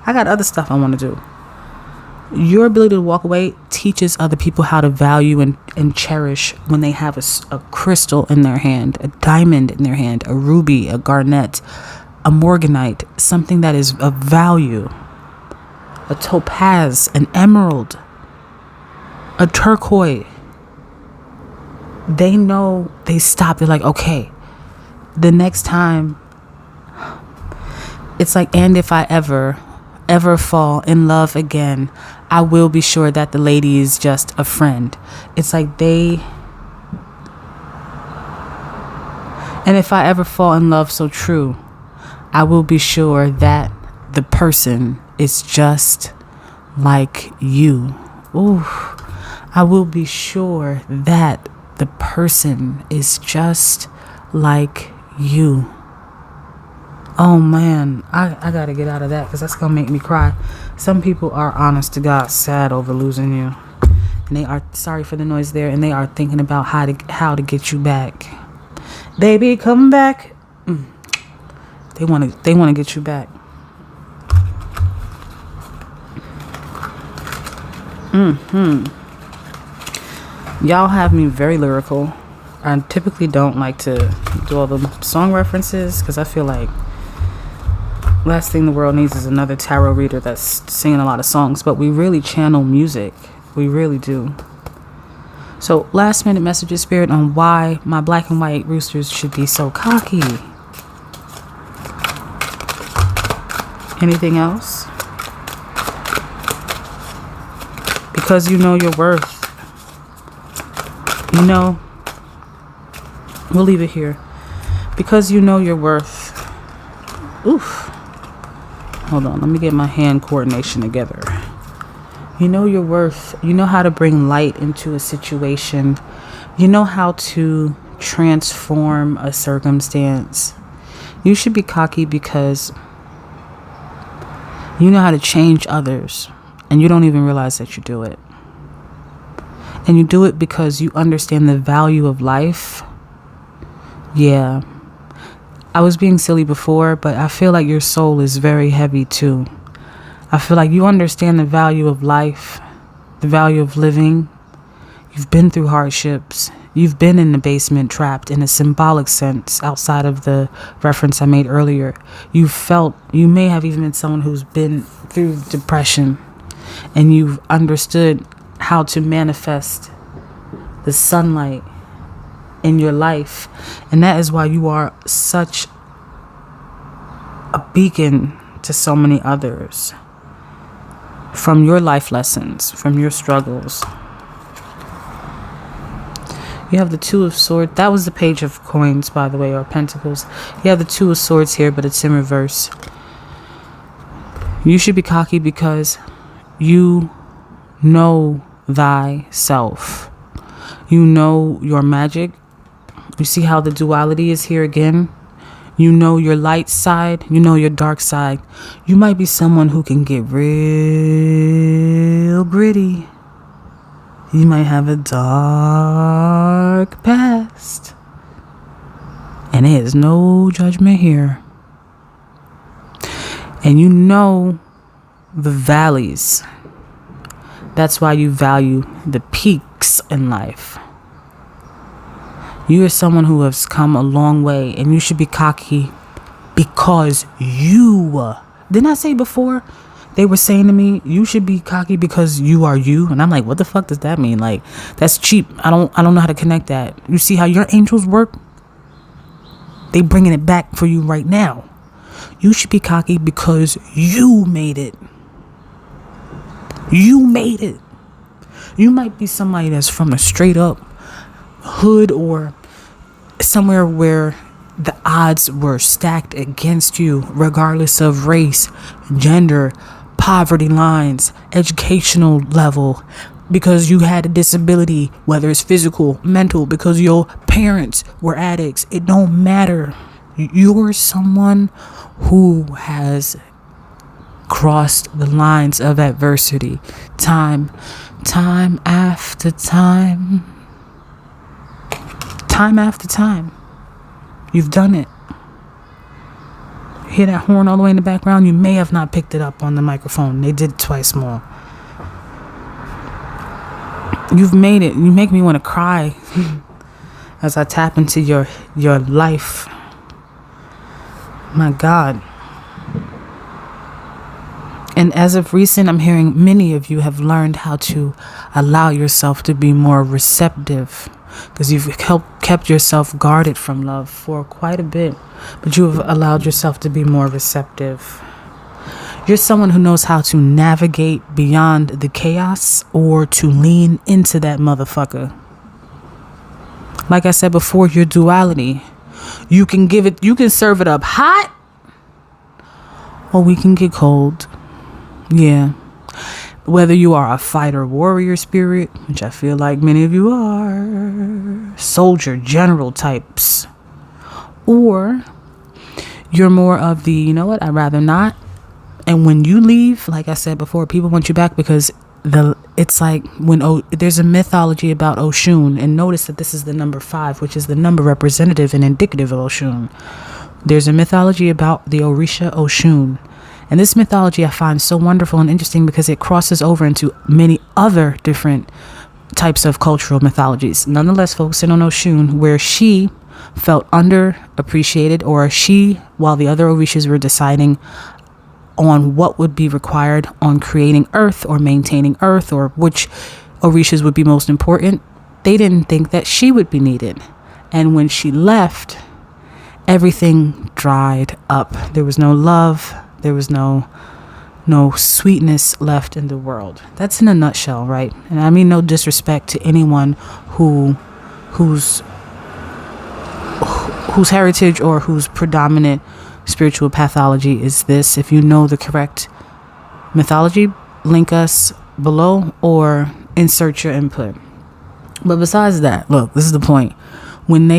I got other stuff I want to do. Your ability to walk away teaches other people how to value and cherish when they have a crystal in their hand, a diamond in their hand, a ruby, a garnet, a morganite, something that is of value, a topaz, an emerald, a turquoise. They know, they stop. They're like, okay, the next time, it's like, and if I ever fall in love again, I will be sure that the lady is just a friend. It's like and if I ever fall in love so true, I will be sure that the person is just like you. Ooh, I will be sure that the person is just like you. Oh man, I gotta get out of that because that's gonna make me cry. Some people are, honest to God, sad over losing you, and they are, sorry for the noise there, and they are thinking about how to get you back. Baby, come back. They want to get you back. Y'all have me very lyrical. I typically don't like to do all the song references because I feel like last thing the world needs is another tarot reader that's singing a lot of songs, but we really channel music. We really do. So, last minute messages, Spirit, on why my black and white roosters should be so cocky. Anything else? Because you know your worth. You know, we'll leave it here. Because you know your worth. Oof. Hold on, let me get my hand coordination together. You know your worth. You know how to bring light into a situation. You know how to transform a circumstance. You should be cocky because you know how to change others, and you don't even realize that you do it. And you do it because you understand the value of life. Yeah. I was being silly before, but I feel like your soul is very heavy too. I feel like you understand the value of life, the value of living. You've been through hardships. You've been in the basement trapped in a symbolic sense outside of the reference I made earlier. You may have even been someone who's been through depression, and you've understood how to manifest the sunlight in your life, and that is why you are such a beacon to so many others, from your life lessons, from your struggles. You have the Two of Swords. That was the Page of Coins, by the way, or Pentacles. You have the Two of Swords here, but it's in reverse. You should be cocky because you know thyself. You know your magic. You see how the duality is here again? You know your light side. You know your dark side. You might be someone who can get real gritty. You might have a dark past. And there is no judgment here. And you know the valleys. That's why you value the peaks in life. You are someone who has come a long way, and you should be cocky because you. Didn't I say before? They were saying to me, you should be cocky because you are you. And I'm like, what the fuck does that mean? Like, that's cheap. I don't know how to connect that. You see how your angels work? They bringing it back for you right now. You should be cocky because you made it. You made it. You might be somebody that's from a straight up hood or somewhere where the odds were stacked against you, regardless of race, gender, poverty lines, educational level, because you had a disability, whether it's physical, mental, because your parents were addicts. It don't matter. You're someone who has crossed the lines of adversity time after time. Time after time. You've done it. You hear that horn all the way in the background? You may have not picked it up on the microphone. They did twice more. You've made it. You make me want to cry as I tap into your life. My God. And as of recent, I'm hearing many of you have learned how to allow yourself to be more receptive, because you've kept yourself guarded from love for quite a bit, but you have allowed yourself to be more receptive. You're someone who knows how to navigate beyond the chaos or to lean into that motherfucker. Like I said before, your duality. You can serve it up hot, or we can get cold. Yeah. Whether you are a fighter, warrior spirit, which I feel like many of you are, soldier, general types, or you're more of the, you know what, I'd rather not. And when you leave, like I said before, people want you back because it's like when there's a mythology about Oshun, and notice that this is the number 5, which is the number representative and indicative of Oshun. There's a mythology about the Orisha Oshun. And this mythology I find so wonderful and interesting because it crosses over into many other different types of cultural mythologies. Nonetheless, focusing on Oshun, where she felt underappreciated, or while the other Orishas were deciding on what would be required on creating Earth or maintaining Earth, or which Orishas would be most important, they didn't think that she would be needed. And when she left, everything dried up. There was no love. There was no sweetness left in the world. That's in a nutshell, right? And I mean no disrespect to anyone whose heritage or whose predominant spiritual pathology is this. If you know the correct mythology, link us below or insert your input. But besides that, look, this is the point. When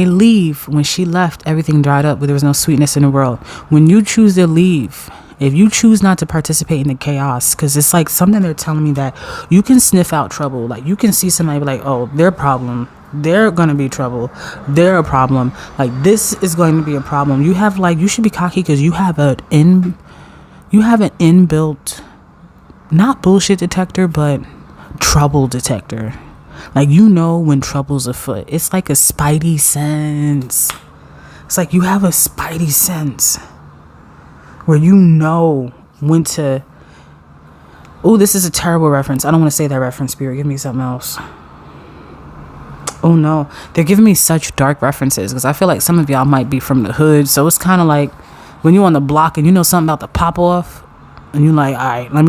she left, everything dried up, but there was no sweetness in the world. When you choose to leave, if you choose not to participate in the chaos, because it's like something they're telling me that you can sniff out trouble. Like you can see somebody be like, oh, they're a problem. They're going to be trouble. They're a problem. Like this is going to be a problem. You should be cocky because you have an inbuilt, not bullshit detector, but trouble detector. Like, you know when trouble's afoot. It's like a spidey sense. It's like you have a spidey sense where you know when to... Oh, this is a terrible reference. I don't want to say that reference, Spirit. Give me something else. Oh, no. They're giving me such dark references because I feel like some of y'all might be from the hood. So it's kind of like when you're on the block and you know something about to pop off and you're like, all right, let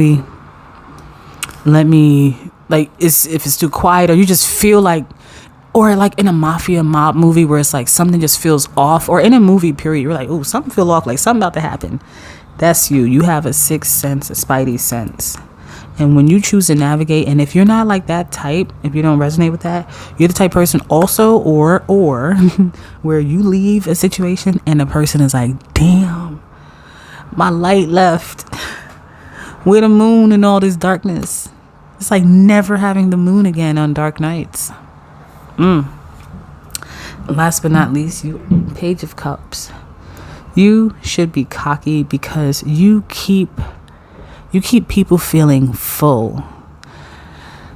me... Like, if it's too quiet, or you just feel like, or like in a mafia mob movie where it's like something just feels off, or in a movie period, you're like, ooh, something feel off, like something about to happen. That's you. You have a sixth sense, a spidey sense. And when you choose to navigate, and if you're not like that type, if you don't resonate with that, you're the type person also, or where you leave a situation and the person is like, damn, my light left. Where the moon and all this darkness. It's like never having the moon again on dark nights. Last but not least, you Page of Cups. You should be cocky because you keep people feeling full.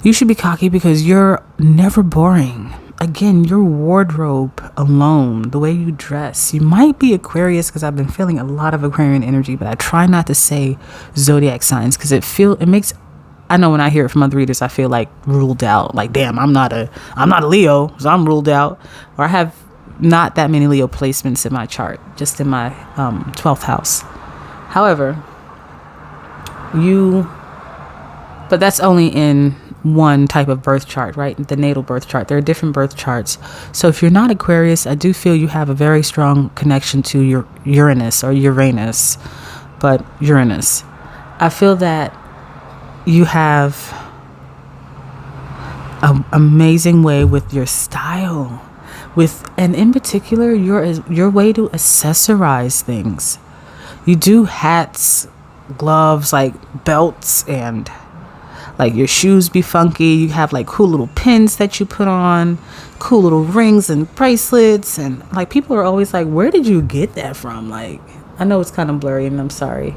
You should be cocky because you're never boring. Again, your wardrobe alone, the way you dress. You might be Aquarius because I've been feeling a lot of Aquarian energy, but I try not to say zodiac signs because it makes... I know when I hear it from other readers, I feel like ruled out. Like, damn, I'm not a Leo, so I'm ruled out. Or I have not that many Leo placements in my chart, just in my 12th house. However, but that's only in one type of birth chart, right? The natal birth chart. There are different birth charts. So if you're not Aquarius, I do feel you have a very strong connection to your Uranus. But Uranus. I feel that you have an amazing way with your style, and in particular your way to accessorize things. You do hats gloves, like belts, and like your shoes be funky. You have like cool little pins that you put on, cool little rings and bracelets, and like people are always like, where did you get that from? Like, I know it's kind of blurry and I'm sorry,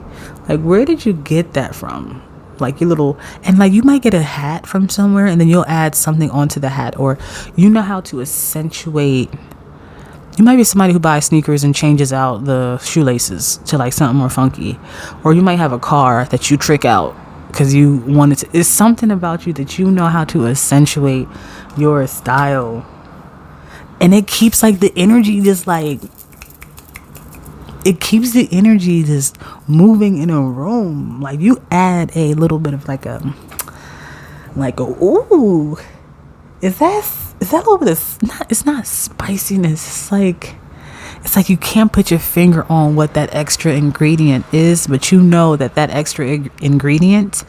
like, where did you get that from? Like your little, and like you might get a hat from somewhere and then you'll add something onto the hat, or you know how to accentuate. You might be somebody who buys sneakers and changes out the shoelaces to like something more funky, or you might have a car that you trick out because you wanted to. It's something about you that you know how to accentuate your style, and it keeps like the energy just like, it keeps the energy just moving in a room. Like you add a little bit of like a ooh, is that a little bit of, it's not spiciness, it's like you can't put your finger on what that extra ingredient is, but you know that extra ingredient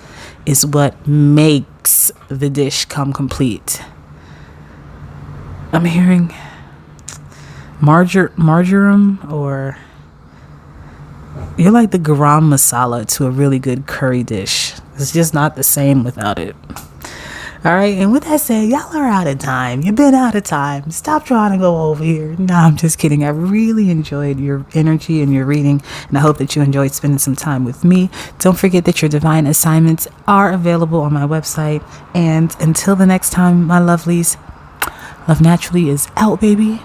is what makes the dish come complete. I'm hearing marjoram, or you're like the garam masala to a really good curry dish. It's just not the same without it. All right, and with that said, y'all are out of time. You've been out of time. Stop trying to go over here. No, I'm just kidding. I really enjoyed your energy and your reading, and I hope that you enjoyed spending some time with me. Don't forget that your divine assignments are available on my website. And until the next time, my lovelies, Love Naturally is out, baby.